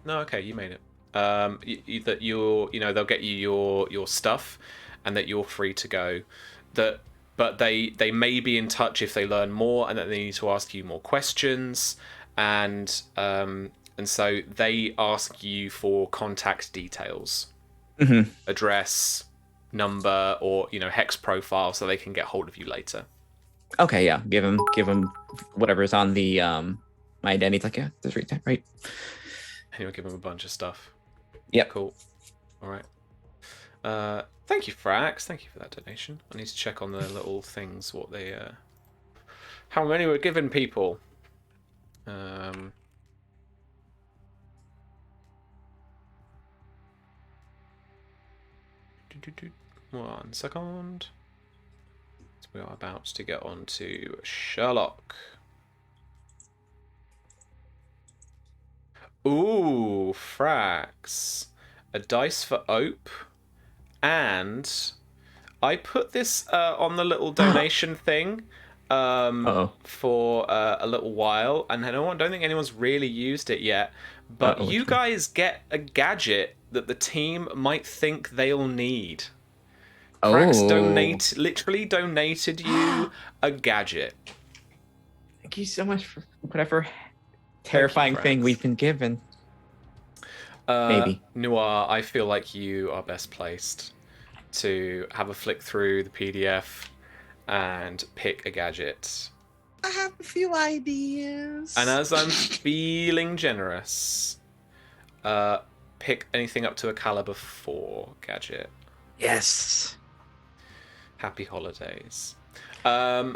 no, okay, you made it. That they'll get you your stuff, and that you're free to go. But they may be in touch if they learn more, and that they need to ask you more questions, and so they ask you for contact details, mm-hmm. address, number, or hex profile, so they can get hold of you later. Okay, yeah. Give them whatever's on the my identity's like, yeah, that's right. And you'll give him a bunch of stuff. Yep. Cool. All right. Thank you, Frax. Thank you for that donation. I need to check on the little things, what they, how many were given people. 1 second. So we are about to get on to Sherlock. Ooh, Frax. A dice for Ope. And I put this on the little donation thing for a little while, and I don't think anyone's really used it yet. But you guys get a gadget that the team might think they'll need. Frax literally donated you a gadget. Thank you so much for whatever terrifying thing we've been given. Maybe. Noir, I feel like you are best placed to have a flick through the PDF and pick a gadget. I have a few ideas. And as I'm feeling generous, pick anything up to a caliber 4 gadget. Yes. Happy holidays. All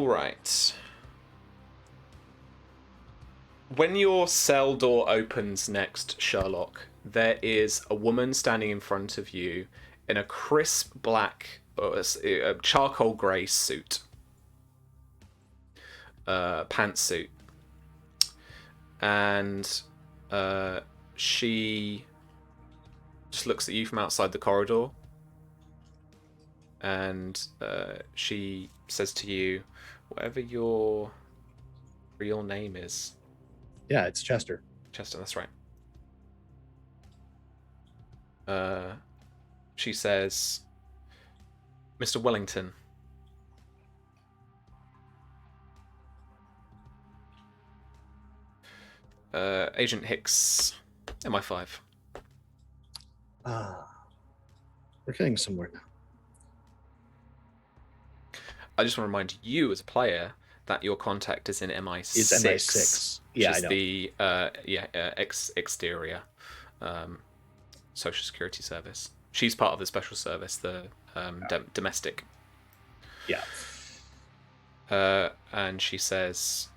right. When your cell door opens next, Sherlock, there is a woman standing in front of you in a crisp black, a charcoal grey suit, pantsuit, and she just looks at you from outside the corridor, and she says to you, whatever your real name is. Yeah, it's Chester. Chester, that's right. She says, Mr. Wellington. Agent Hicks, MI5. We're getting somewhere now. I just want to remind you as a player that your contact is in MI6. It's MI6. Yeah, I know. The exterior Social Security Service. She's part of the special service, the domestic. Yeah. And she says,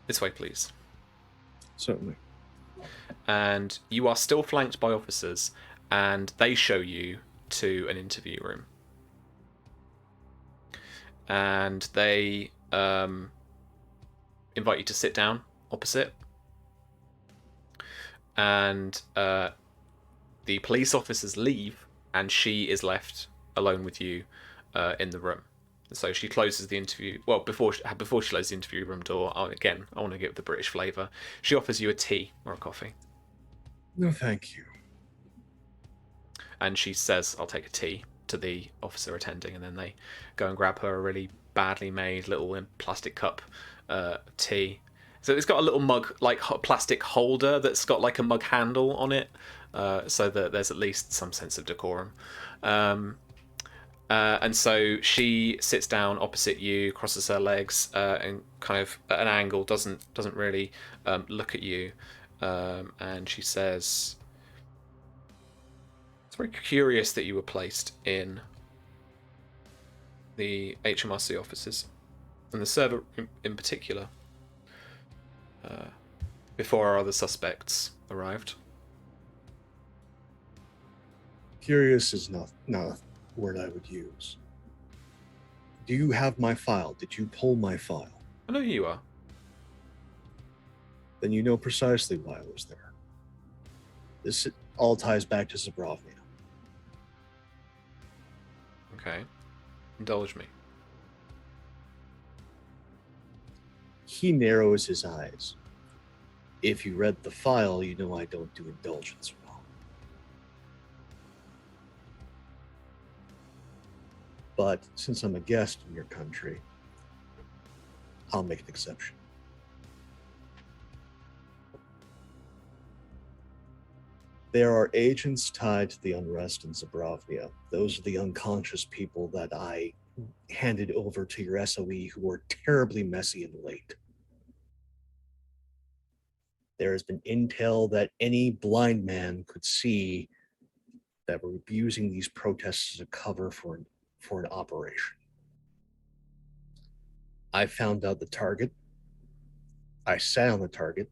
"This way, please." Certainly. And you are still flanked by officers, and they show you to an interview room. And they invite you to sit down opposite. And the police officers leave, and she is left alone with you in the room. So she closes the interview. Well, before she closes the interview room door, I want to give the British flavour. She offers you a tea or a coffee. No, thank you. And she says, "I'll take a tea," to the officer attending, and then they go and grab her a really badly made little plastic cup tea. So it's got a little mug, like plastic holder that's got like a mug handle on it, so that there's at least some sense of decorum. And so she sits down opposite you, crosses her legs, and kind of at an angle, doesn't really look at you, and she says, "It's very curious that you were placed in the HMRC offices, and the server in particular, before our other suspects arrived." Curious is not a word I would use. Do you have my file? Did you pull my file? I know who you are. Then you know precisely why I was there. This all ties back to Zabrovnia. Okay. Indulge me. He narrows his eyes. If you read the file, you know I don't do indulgence well. But since I'm a guest in your country, I'll make an exception. There are agents tied to the unrest in Zabrovnia. Those are the unconscious people that I handed over to your SOE who were terribly messy and late. There has been intel that any blind man could see that we're using these protests as a cover for an operation. I found out the target. I sat on the target.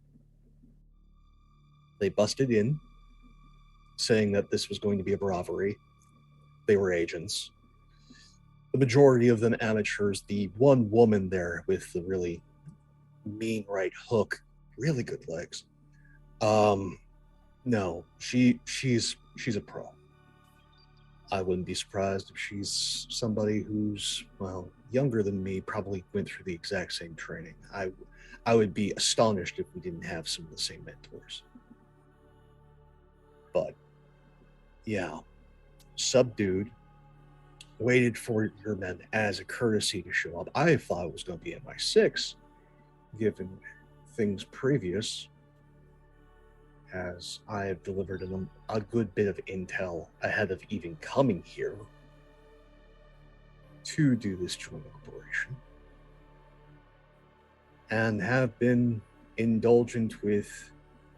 They busted in, saying that this was going to be a robbery. They were agents. The majority of them amateurs. The one woman there with the really mean right hook, really good legs. No, she's a pro. I wouldn't be surprised if she's somebody who's, well, younger than me, probably went through the exact same training. I would be astonished if we didn't have some of the same mentors. But, yeah, subdued, waited for your men as a courtesy to show up. I thought it was going to be MI6, given things previous, as I have delivered a good bit of intel ahead of even coming here to do this joint operation, and have been indulgent with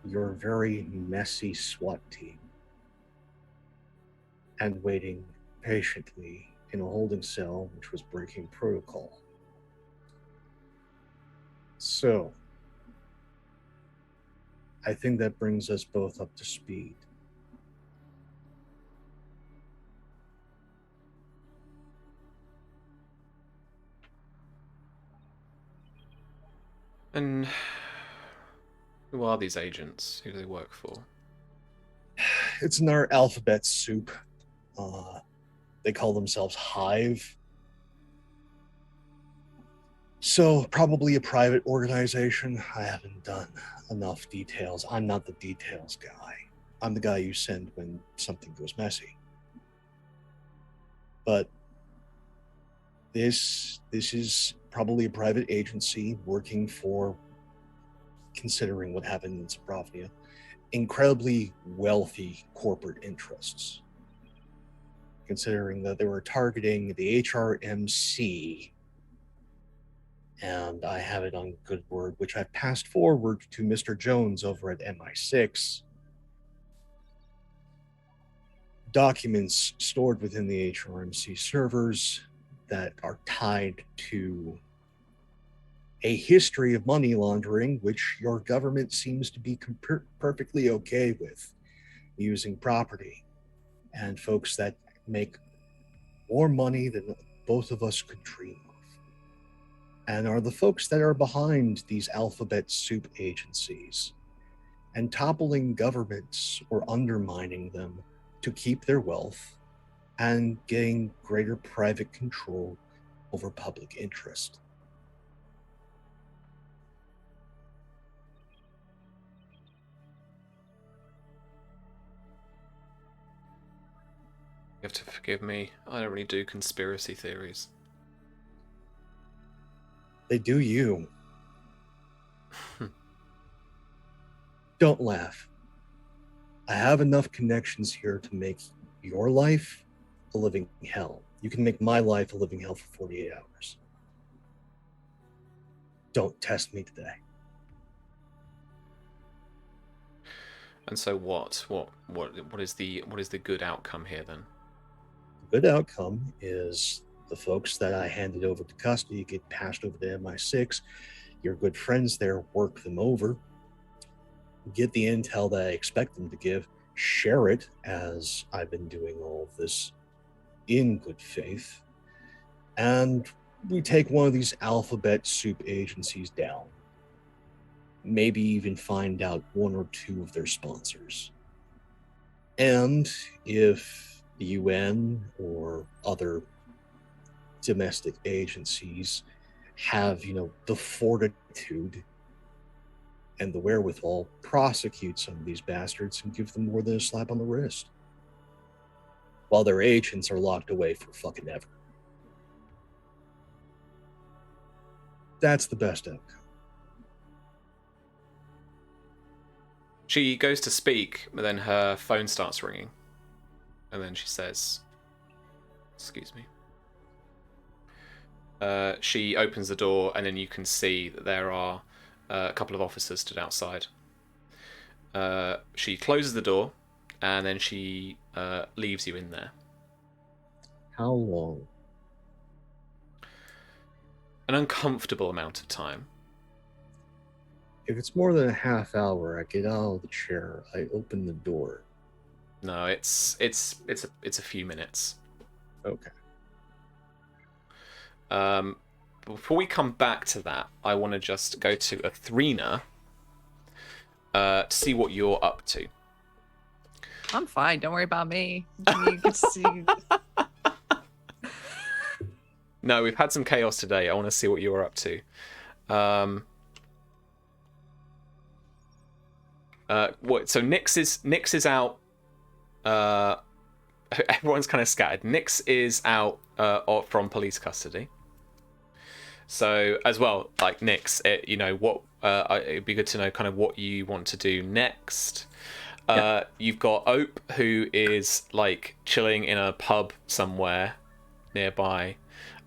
your very messy SWAT team and waiting patiently in a holding cell which was breaking protocol. So, I think that brings us both up to speed. And who are these agents? Who do they work for? It's in our alphabet soup. They call themselves Hive. So, probably a private organization. I haven't done enough details. I'm not the details guy. I'm the guy you send when something goes messy. But this is probably a private agency working for, considering what happened in Zabrovnia, incredibly wealthy corporate interests. Considering that they were targeting the HRMC, and I have it on good word, which I've passed forward to Mr. Jones over at MI6. Documents stored within the HRMC servers that are tied to a history of money laundering, which your government seems to be perfectly okay with, using property and folks that make more money than both of us could dream of, and are the folks that are behind these alphabet soup agencies and toppling governments or undermining them to keep their wealth and gain greater private control over public interest. You have to forgive me. I don't really do conspiracy theories. They do you. Don't laugh. I have enough connections here to make your life a living hell. You can make my life a living hell for 48 hours. Don't test me today. And so what is the good outcome here then? The good outcome is the folks that I handed over to custody get passed over to MI6. Your good friends there work them over, get the intel that I expect them to give, share it, as I've been doing all of this in good faith, and we take one of these alphabet soup agencies down. Maybe even find out one or two of their sponsors. And if the UN or other domestic agencies have, the fortitude and the wherewithal, prosecute some of these bastards and give them more than a slap on the wrist, while their agents are locked away for fucking ever. That's the best outcome. She goes to speak, but then her phone starts ringing. And then she says, "Excuse me." She opens the door, and then you can see that there are a couple of officers stood outside. She closes the door, and then she leaves you in there. How long? An uncomfortable amount of time. If it's more than a half hour, I get out of the chair. I open the door. No, it's a few minutes. Okay. Before we come back to that, I want to just go to Athrena to see what you're up to. I'm fine. Don't worry about me. You can see. No, we've had some chaos today. I want to see what you're up to. So Nyx is out. Everyone's kind of scattered. Nyx is out from police custody. So as well, like Nyx, it'd be good to know kind of what you want to do next. You've got Ope, who is like chilling in a pub somewhere nearby.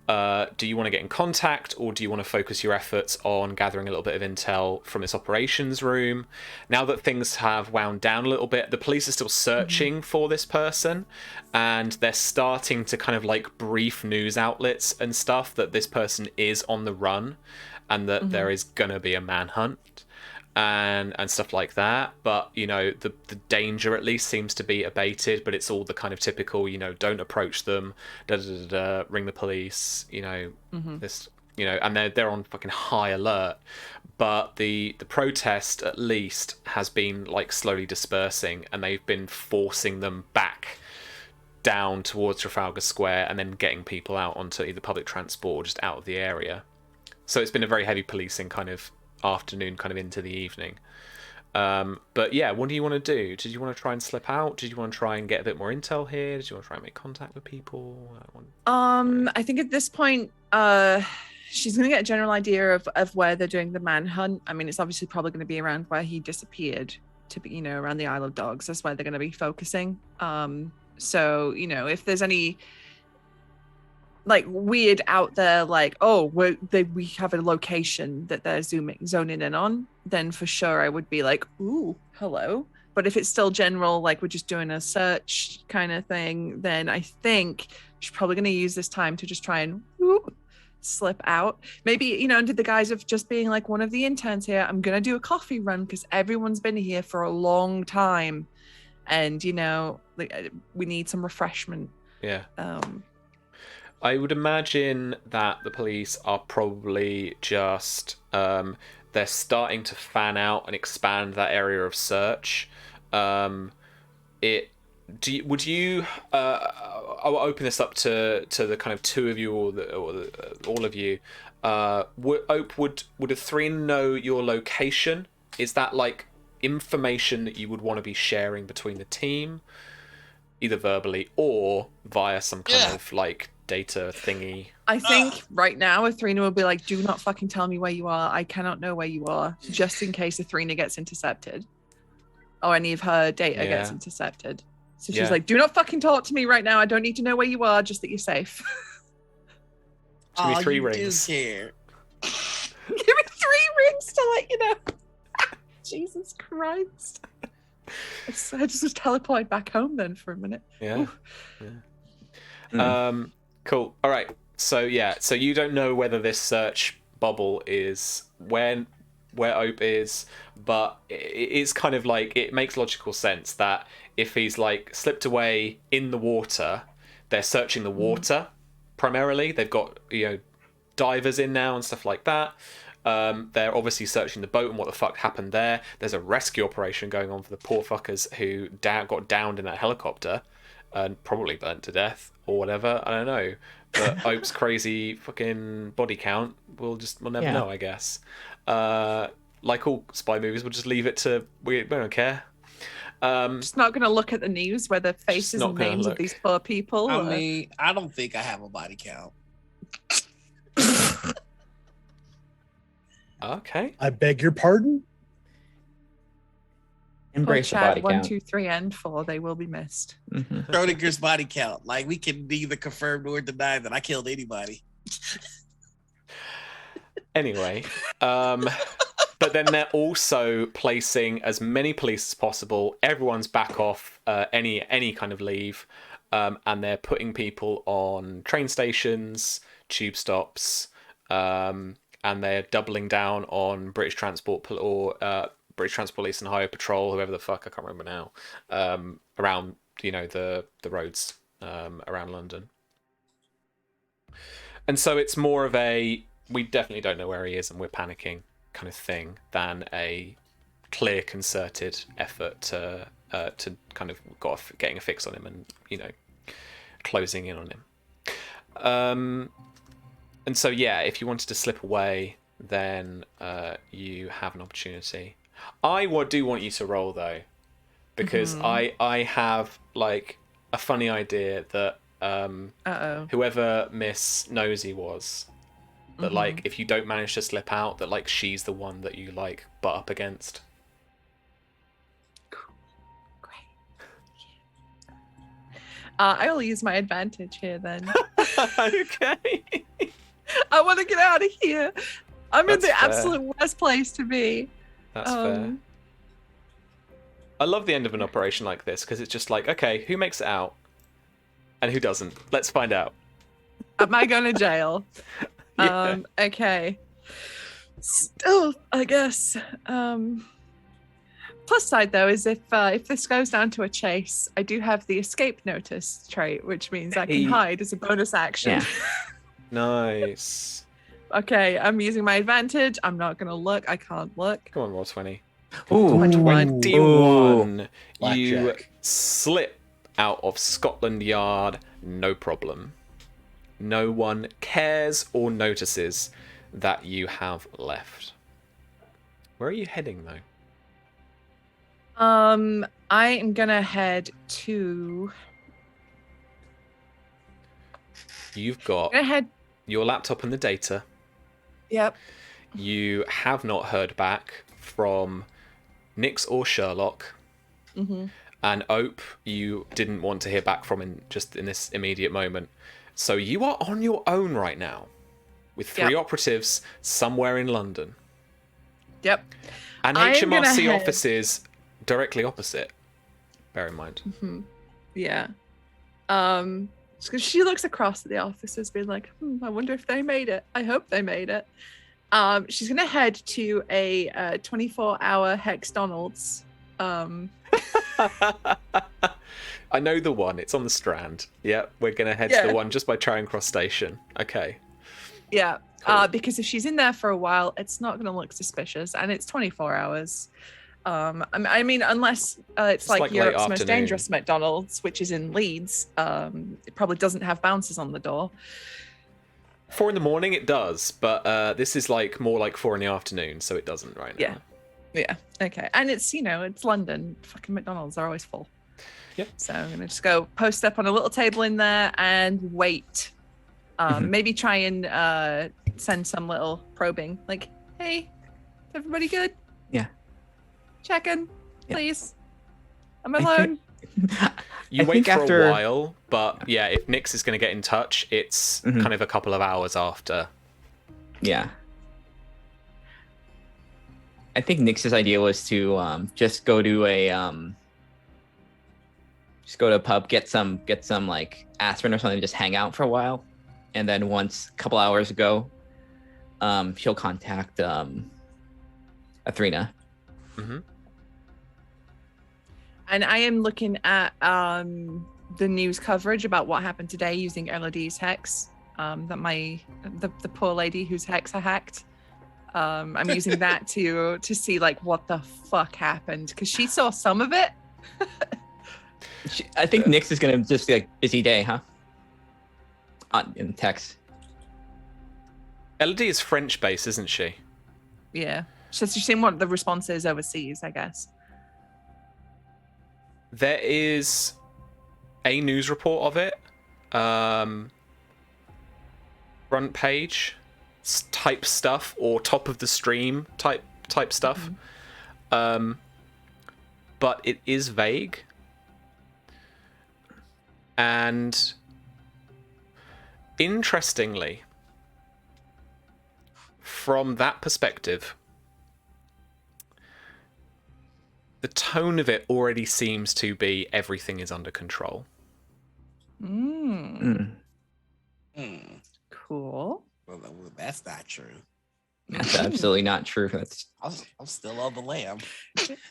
Do you want to get in contact, or do you want to focus your efforts on gathering a little bit of intel from this operations room? Now that things have wound down a little bit, the police are still searching for this person, and they're starting to kind of like brief news outlets and stuff that this person is on the run, and that there is gonna be a manhunt and stuff like that. But the danger at least seems to be abated, but it's all the kind of typical, don't approach them, ring the police, this, and they're on fucking high alert. But the protest at least has been like slowly dispersing, and they've been forcing them back down towards Trafalgar Square, and then getting people out onto either public transport or just out of the area. So it's been a very heavy policing kind of afternoon, kind of into the evening. But yeah, what do you want to do? Did you want to try and slip out? Did you want to try and get a bit more intel here? Did you want to try and make contact with people? I think at this point, she's going to get a general idea of where they're doing the manhunt. I mean, it's obviously probably going to be around where he disappeared, to be, around the Isle of Dogs. That's where they're going to be focusing. So, if there's any like weird out there, like, oh, we have a location that they're zoning in on, then for sure I would be like, ooh, hello. But if it's still general, like we're just doing a search kind of thing, then I think she's probably going to use this time to just try and slip out. Maybe, under the guise of just being like one of the interns here, I'm going to do a coffee run because everyone's been here for a long time. And, we need some refreshment. Yeah. I would imagine that the police are probably just they're starting to fan out and expand that area of search. I'll open this up to the kind of two of you or all of you. Would Athrena know your location? Is that like information that you would want to be sharing between the team, either verbally or via some kind of like data thingy? I think right now Athrena will be like, do not fucking tell me where you are. I cannot know where you are, just in case Athrena gets intercepted or any of her data gets intercepted. So she's like, do not fucking talk to me right now. I don't need to know where you are, just that you're safe. Give me 3 rings. Care. Give me 3 rings to let you know. Jesus Christ. I just was teleported back home then for a minute. Yeah. Cool. All right. So you don't know whether this search bubble is where Ope is, but it's kind of like, it makes logical sense that if he's like slipped away in the water, they're searching the water primarily. They've got divers in now and stuff like that. They're obviously searching the boat and what the fuck happened there. There's a rescue operation going on for the poor fuckers who got downed in that helicopter and probably burnt to death or whatever. I don't know. But Ope's crazy fucking body count, we'll never know, I guess. Like all spy movies, we'll just leave it to, we don't care. Just not going to look at the news where the faces and names of these poor people. I mean, I don't think I have a body count. Okay. I beg your pardon? Embrace the Chad body 1, count. 2, 3, and 4. They will be missed. Mhm. Schrodinger's body count. Like, we can neither confirm nor deny that I killed anybody. Anyway, but then they're also placing as many police as possible. Everyone's back off any kind of leave, and they're putting people on train stations, tube stops, and they're doubling down on British Transport British Transport Police and Highway Patrol, whoever the fuck, I can't remember now, around the roads around London. And so it's more of a we definitely don't know where he is and we're panicking kind of thing than a clear concerted effort to kind of getting a fix on him and closing in on him. And so yeah, if you wanted to slip away, then you have an opportunity. I do want you to roll though, because I have like a funny idea that whoever Miss Nosy was, that like if you don't manage to slip out, that like she's the one that you like butt up against. Cool. Great. I will use my advantage here then. Okay. I want to get out of here. I'm in That's the fair. absolute worst place to be. That's fair. I love the end of an operation like this because it's just like, okay, who makes it out and who doesn't? Let's find out. Am I going to jail? Yeah. Okay. Still, I guess. Plus side though is if this goes down to a chase, I do have the escape notice trait, which means I can hide as a bonus action. Yeah. Nice. Okay, I'm using my advantage. I'm not gonna look. I can't look. Come on, roll 20. Ooh. 21. 21. You Blackjack. slip out of Scotland Yard, no problem. No one cares or notices that you have left. Where are you heading though? I am gonna head to. You've got I'm gonna head. your laptop and the data. Yep. You have not heard back from Nix or Sherlock. Mm-hmm. And Ope, you didn't want to hear back from in this immediate moment. So you are on your own right now with 3 operatives somewhere in London. Yep. And I am gonna HMRC head- offices directly opposite. Bear in mind. Mm-hmm. Yeah. Because she looks across at the officers, being like, I wonder if they made it. I hope they made it. She's gonna head to a 24-hour Hex Donald's. I know the one. It's on the Strand. Yeah, we're going to head to the one just by Charing Cross Station. Okay. Yeah. Cool. Because if she's in there for a while, it's not going to look suspicious. And it's 24 hours. I mean, unless it's like like late Europe's most afternoon. dangerous McDonald's, which is in Leeds. It probably doesn't have bouncers on the door. 4 a.m. it does, but this is like more like 4 p.m, so it doesn't right now. Yeah. Yeah. Okay. And it's, it's London. Fucking McDonald's are always full. Yep. So I'm going to just go post up on a little table in there and wait. Maybe try and send some little probing. Like, hey, is everybody good? Yeah. Check in, Yeah. please. I'm alone. You I wait think for after- a while, but yeah, if Nix is going to get in touch, it's kind of a couple of hours after. Yeah. I think Nix's idea was to just go to a pub, get some like aspirin or something, just hang out for a while, and then once a couple hours ago, she'll contact Athrena. Mm-hmm. And I am looking at the news coverage about what happened today using Elodie's hex. That the poor lady whose hex I hacked. I'm using that to see like what the fuck happened, because she saw some of it. I think Nix is gonna just be like busy day, huh? In text. Elodie is French based, isn't she? Yeah. So she's seen what the response is overseas, I guess. There is a news report of it. Front page type stuff or top of the stream type stuff. But but it is vague. And interestingly, from that perspective, the tone of it already seems to be everything is under control. Cool. Well, that's not true. That's absolutely not true. That's I'm still on the lam.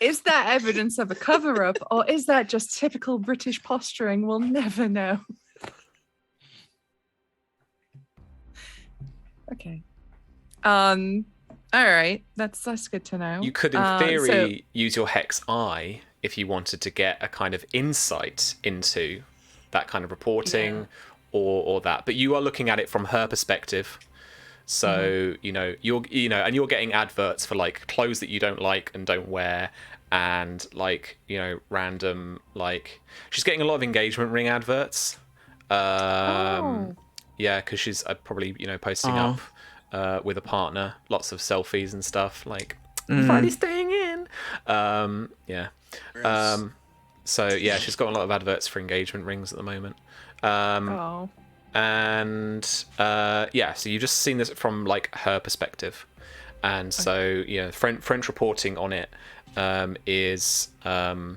Is that evidence of a cover-up, or is that just typical British posturing? We'll never know. Okay. All right. That's good to know. You could, in theory, use your Hex Eye if you wanted to get a kind of insight into that kind of reporting or that. But you are looking at it from her perspective. So, you're getting adverts for like clothes that you don't like and don't wear, and like, random, like, she's getting a lot of engagement ring adverts. Yeah, because she's probably, posting up with a partner, lots of selfies and stuff, like, finally staying in. Yeah. So yeah, she's got a lot of adverts for engagement rings at the moment. And so you've just seen this from like her perspective, and so French reporting on it is now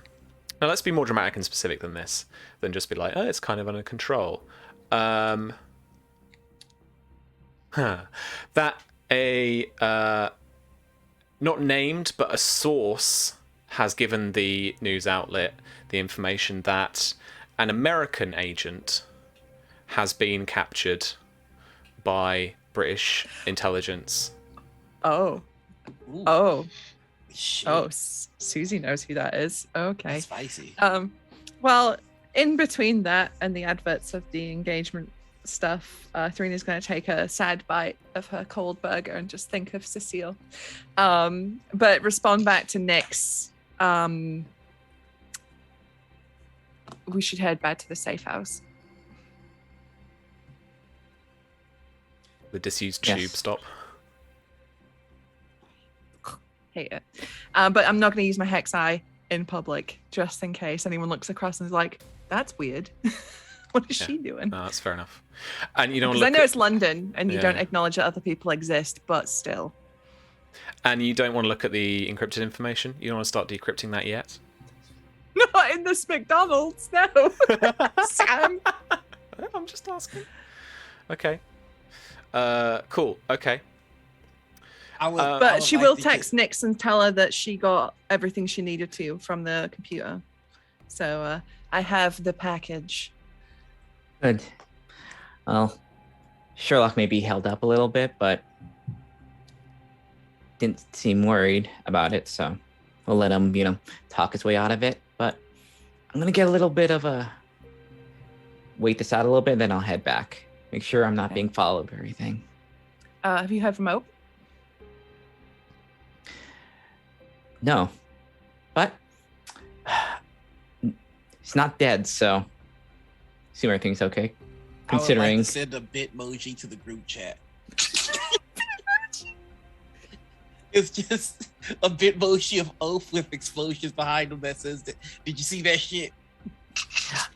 let's be more dramatic and specific than this, than just be like, oh, it's kind of under control. That a not named, but a source has given the news outlet the information that an American agent has been captured by British intelligence. Susie knows who that is. Okay. That's spicy. Well, in between that and the adverts of the engagement stuff, Therina's going to take a sad bite of her cold burger and just think of Cecile. But respond back to Nyx. We should head back to the safe house. The disused tube stop. Hate it. But I'm not going to use my Hex Eye in public, just in case anyone looks across and is like, that's weird. What is she doing? No, that's fair enough. And you don't because I know it's London and you don't acknowledge that other people exist, but still. And you don't want to look at the encrypted information? You don't want to start decrypting that yet? Not in this McDonald's, no. Sam. I'm just asking. Okay. Cool. Okay. But she will text Nyx and tell her that she got everything she needed to from the computer. So I have the package. good. Well, Sherlock may be held up a little bit, but didn't seem worried about it, so we'll let him, talk his way out of it. But I'm gonna get a little bit of a wait this out a little bit, then I'll head back. Make sure I'm not being followed or anything. Have you heard from Oak? No, but he's not dead, so assume everything's okay. Considering I would like to send a Bitmoji to the group chat. It's just a Bitmoji of Oath with explosions behind him that says that. Did you see that shit?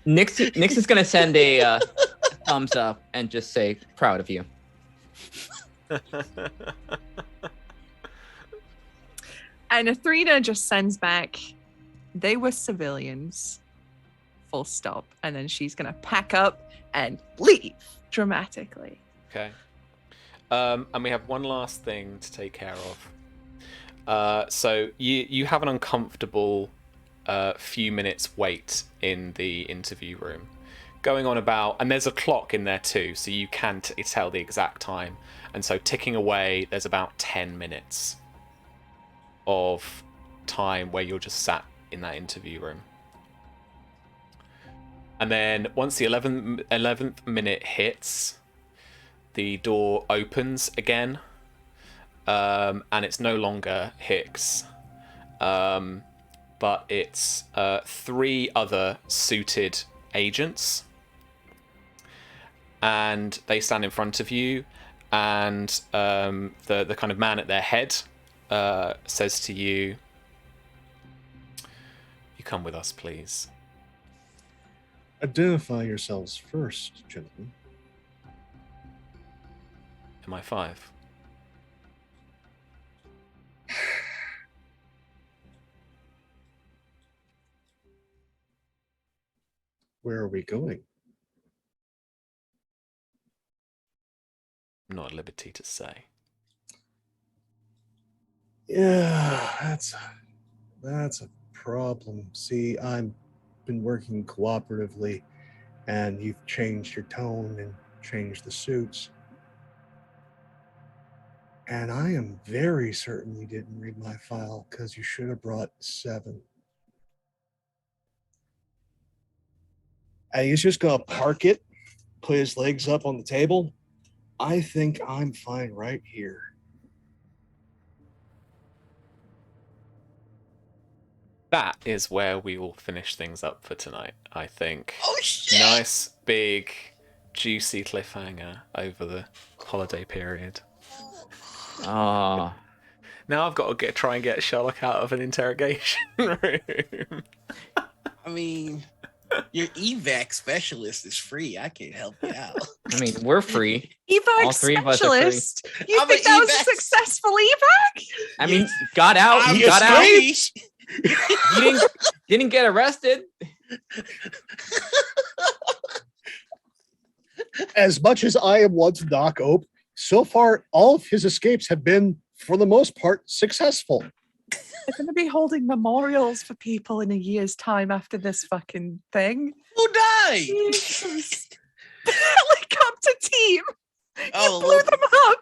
Nyx is gonna send a thumbs up and just say proud of you. And Athrena just sends back, they were civilians, full stop. And then she's going to pack up and leave dramatically. Okay. And we have one last thing to take care of. So you have an uncomfortable few minutes wait in the interview room. Going on about, and there's a clock in there too, so you can tell the exact time. And so ticking away, there's about 10 minutes of time where you're just sat in that interview room. And then once the 11th minute hits, the door opens again, and it's no longer Hicks, but it's 3 other suited agents, and they stand in front of you, and the kind of man at their head says to you, come with us, please? Identify yourselves first, gentlemen. MI5. Where are we going? I'm not at liberty to say. Yeah, that's a problem. See, I've been working cooperatively, and you've changed your tone and changed the suits. And I am very certain you didn't read my file, because you should have brought 7. And he's just gonna park it, put his legs up on the table. I think I'm fine right here. That is where we will finish things up for tonight, I think. Oh shit! Nice, big, juicy cliffhanger over the holiday period. Ah. Now I've got to try and get Sherlock out of an interrogation room. I mean, your evac specialist is free. I can't help you out. I mean, we're free. Evac All three of us are free. specialist. You I'm think an that was a evac. successul evac? I mean, got out. I'm He got out. free. He didn't get arrested. As much as I am one to knock Ope, so far all of his escapes have been, for the most part, successful. They're going to be holding memorials for people in a year's time after this fucking thing. Who died? Jesus. The helicopter team. Oh, You blew them up.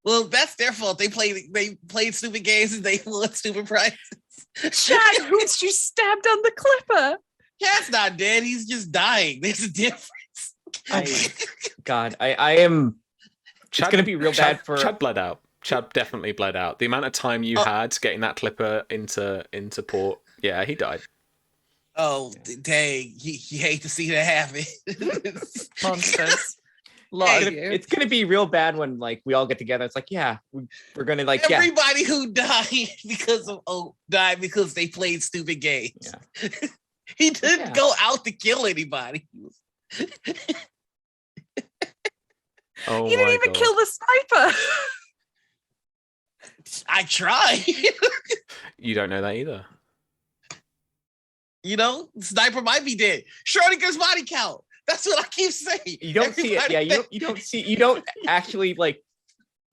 well, that's their fault. They played stupid games and they won stupid prizes. Chad, who's just stabbed on the clipper? Chad's not dead. He's just dying. There's a difference. I am. It's gonna be real bad for. Chad bled out. Chad definitely bled out. The amount of time you had getting that clipper into port, yeah, he died. Oh, dang. You hate to see that happen. Monsters. Love you. It's gonna be real bad when we all get together. It's like, yeah, we're gonna Everybody who died because of died because they played stupid games. Yeah. He didn't go out to kill anybody. Oh, You didn't even kill the sniper. I tried. You don't know that either. You know, sniper might be dead. Schrodinger's body count. That's what I keep saying. You don't see it. Yeah, you don't see. You don't actually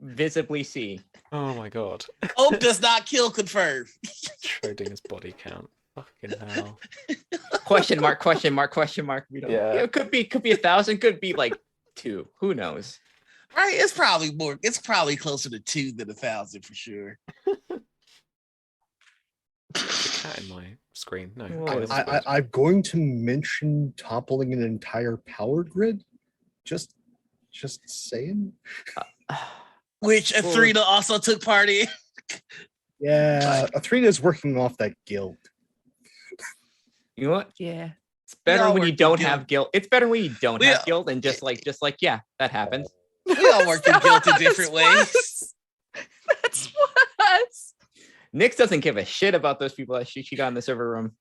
visibly see. Oh my god. Oak does not kill confirmed. Schrodinger's body count. Fucking hell. Question mark. Question mark. Question mark. We don't. Yeah. It could be 1,000. Could be 2. Who knows? Right? It's probably more. It's probably closer to 2 than 1,000 for sure. There's a cat in my screen. No. Whoa, I'm going to mention toppling an entire power grid. Just saying. Which Athrena also took part in. Yeah, Athena's working off that guilt. You know what? Yeah. It's better all when you work don't with have guilt. It's better when you don't have guilt and just yeah, that happens. We all work in guilt in different ways. That's worse. Nix doesn't give a shit about those people that she got in the server room.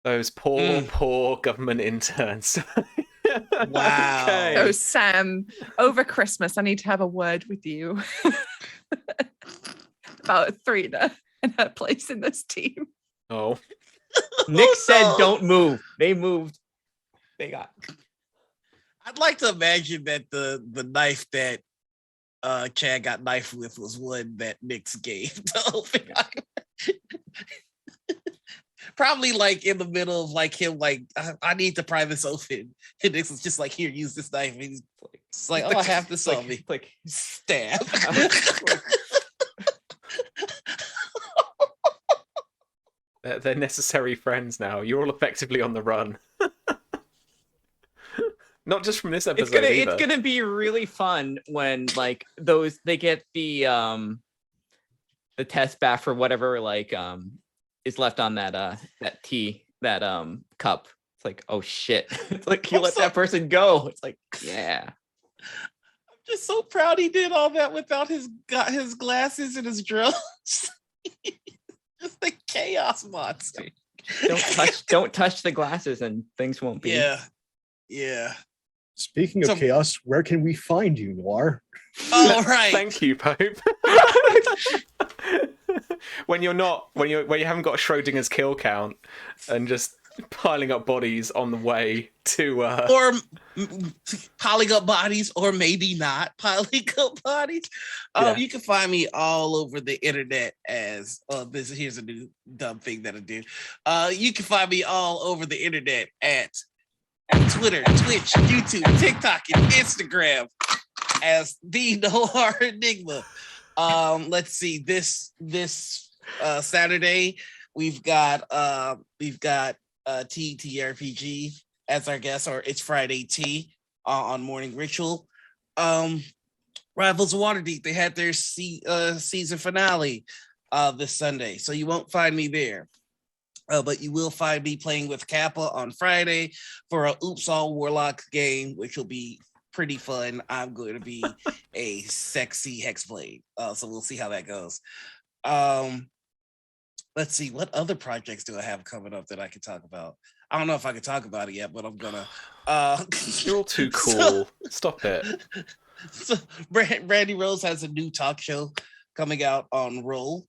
Those poor government interns. Wow. Okay. So Sam, over Christmas, I need to have a word with you about Athrena and her place in this team. Oh. Nix said don't move. They moved. They got. I'd like to imagine that the knife that Chad got knifed with was one that Nix gave to open. Probably in the middle of him I need to pry this open. And Nix was just here, use this knife. And he's I have this on me. Stab. They're necessary friends now. You're all effectively on the run. Not just from this episode. It's gonna be really fun when they get the test back for whatever is left on that cup. It's oh shit. It's you let that person go. It's yeah. I'm just so proud he did all that without his glasses and his drugs. The chaos monster. Don't touch the glasses and things won't be. Yeah. Speaking of chaos, where can we find you, Noir? Oh, right. Thank you, Pope. when you haven't got a Schrodinger's kill count and just piling up bodies on the way to or piling up bodies, or maybe not piling up bodies. You can find me all over the internet as here's a new dumb thing that I do. You can find me all over the internet at Twitter, Twitch, YouTube, TikTok, and Instagram as the Noir Enigma. Let's see, this Saturday we've got TTRPG as our guest, or it's Friday T on Morning Ritual. Rivals of Waterdeep, they had their season finale this Sunday, so you won't find me there. But you will find me playing with Kappa on Friday for a Oops All Warlock game, which will be pretty fun. I'm going to be a sexy Hexblade, so we'll see how that goes. Let's see, what other projects do I have coming up that I can talk about? I don't know if I can talk about it yet, but I'm gonna. You're all too cool. Stop it. So Brandy Rose has a new talk show coming out on Roll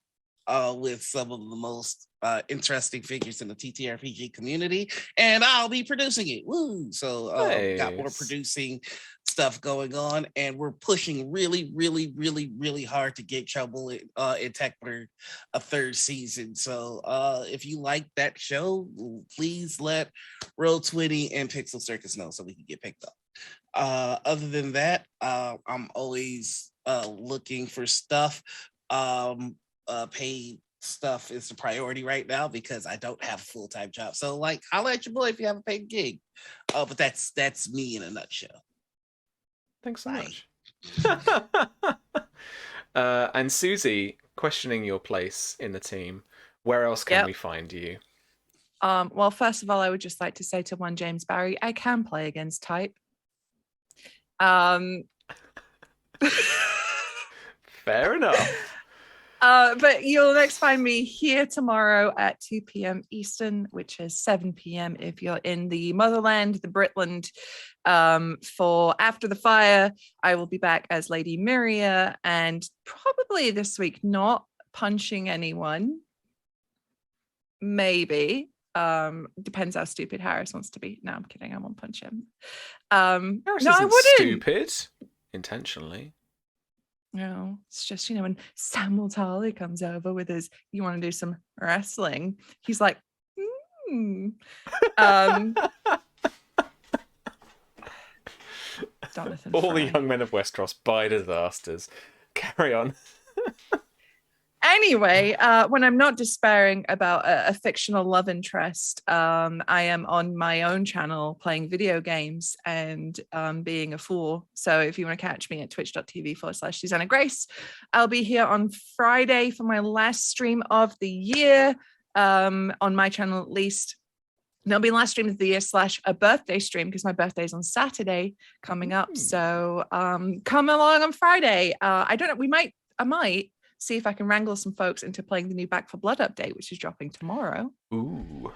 with some of the most interesting figures in the TTRPG community, and I'll be producing it. Woo! So got more producing stuff going on, and we're pushing really, really, really, really hard to get Trouble in Techburg a third season. So if you like that show, please let Roll20 and Pixel Circus know so we can get picked up. Other than that, I'm always looking for stuff. Paid stuff is the priority right now because I don't have a full-time job. So like, holla at your boy if you have a paid gig. But that's me in a nutshell. Thanks so much. And Susie, questioning your place in the team, where else can we find you? Well, first of all, I would just like to say to one James Barry, I can play against type. Fair enough. But you'll next find me here tomorrow at 2 p.m. Eastern, which is 7 p.m. if you're in the motherland, the Britland. For After the Fire, I will be back as Lady Myria, and probably this week not punching anyone. Maybe. Depends how stupid Harris wants to be. No, I'm kidding. I won't punch him. Harris no, I isn't wouldn't. Stupid intentionally. No, it's just, when Samuel Tarley comes over with his, you want to do some wrestling? He's like, Jonathan All Fry. the young men of Westeros by disasters. Carry on. Anyway, when I'm not despairing about a fictional love interest, I am on my own channel playing video games and being a fool. So if you want to catch me at twitch.tv/Susanna Grace, I'll be here on Friday for my last stream of the year, on my channel at least. And it'll be last stream of the year / a birthday stream because my birthday's on Saturday coming up. So come along on Friday. I don't know. I might see if I can wrangle some folks into playing the new Back for Blood update, which is dropping tomorrow. Ooh.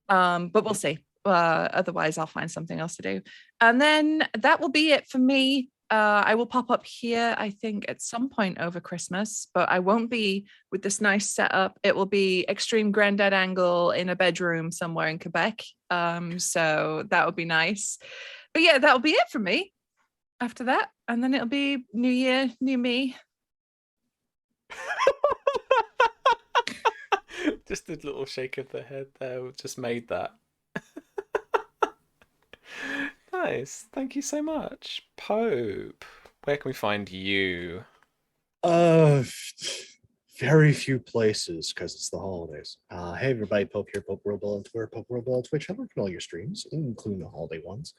But we'll see. Otherwise, I'll find something else to do. And then that will be it for me. I will pop up here, I think, at some point over Christmas, but I won't be with this nice setup. It will be extreme granddad angle in a bedroom somewhere in Quebec. So that would be nice. But yeah, that'll be it for me after that. And then it'll be New Year, new me. Just a little shake of the head there just made that. Nice. Thank you so much. Pope, where can we find you? Very few places because it's the holidays. Hey everybody, Pope here, Pope World Bell on Twitter, Pope World Bell on Twitch. I'm working all your streams, including the holiday ones.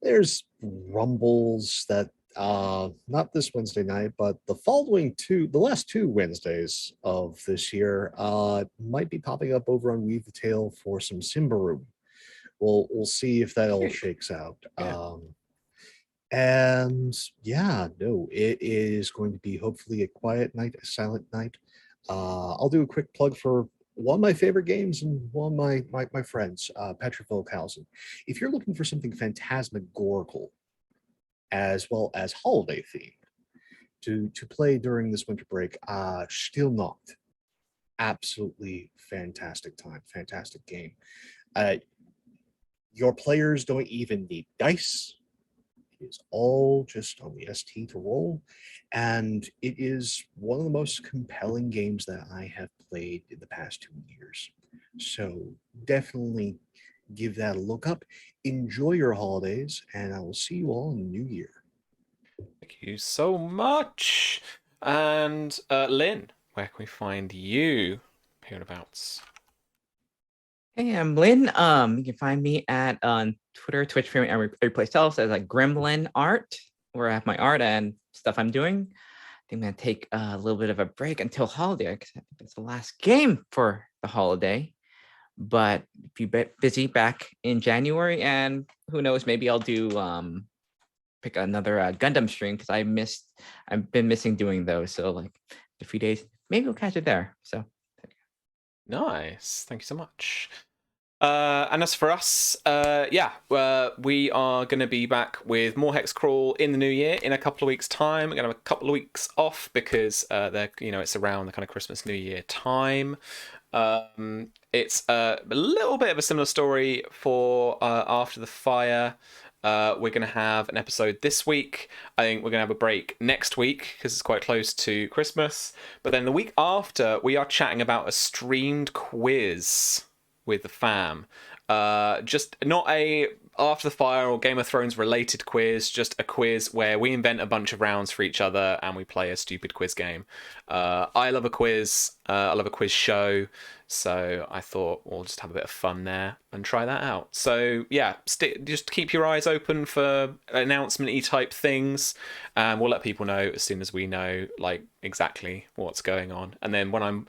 There's rumbles that not this Wednesday night, but the last 2 Wednesdays of this year might be popping up over on Weave the Tale for some Simbaroom. We'll see if that all shakes out. Yeah. And yeah, no, it is going to be hopefully a quiet night, a silent night. I'll do a quick plug for one of my favorite games and one of my friends, Patrick Volkhausen. If you're looking for something phantasmagorical as well as holiday themed to play during this winter break, Still Not. Absolutely fantastic time, fantastic game. Your players don't even need dice. It is all just on the ST to roll. And it is one of the most compelling games that I have played in the past 2 years. So definitely give that a look up. Enjoy your holidays, and I will see you all in the new year. Thank you so much. And Lynn, where can we find you hereabouts? Hey, I'm Lynn. You can find me at Twitter, Twitch, every place else as like Gremlin Art, where I have my art and stuff I'm doing. I think I'm gonna take a little bit of a break until holiday because I think it's the last game for the holiday. But if you be busy back in January, and who knows, maybe I'll do pick another Gundam stream because I've been missing doing those. So like a few days, maybe we'll catch it there. So nice, thank you so much. And as for us, we are going to be back with more HEXCRAWL in the new year in a couple of weeks' time. We're going to have a couple of weeks off because it's around the kind of Christmas New Year time. It's a little bit of a similar story for After the Fire. We're going to have an episode this week. I think we're going to have a break next week because it's quite close to Christmas. But then the week after, we are chatting about a streamed quiz with the fam. Just not a After the Fire or Game of Thrones related quiz, just a quiz where we invent a bunch of rounds for each other and we play a stupid quiz game. I love a quiz. I love a quiz show. So I thought we'll just have a bit of fun there and try that out. So yeah, just keep your eyes open for announcement-y type things, and we'll let people know as soon as we know like exactly what's going on. And then when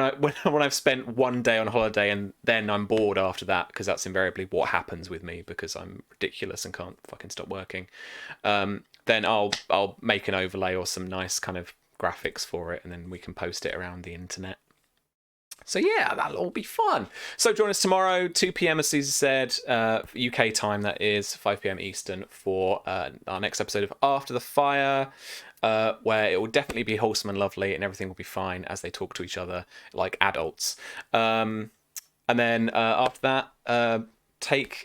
I've spent one day on holiday and then I'm bored after that, because that's invariably what happens with me because I'm ridiculous and can't fucking stop working. Then I'll make an overlay or some nice kind of graphics for it, and then we can post it around the internet. So yeah, that'll all be fun. So join us tomorrow, 2 p.m. as Caesar said, UK time, that is 5 p.m. Eastern, for our next episode of After the Fire, where it will definitely be wholesome and lovely and everything will be fine as they talk to each other like adults. And then after that,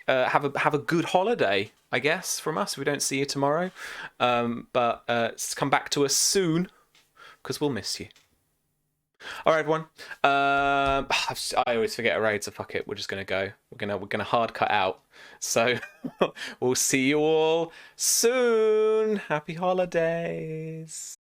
have a good holiday, I guess, from us. We don't see you tomorrow, but come back to us soon because we'll miss you. All right, everyone. I always forget a raid, so fuck it. We're just gonna go. We're gonna hard cut out. So we'll see you all soon. Happy holidays.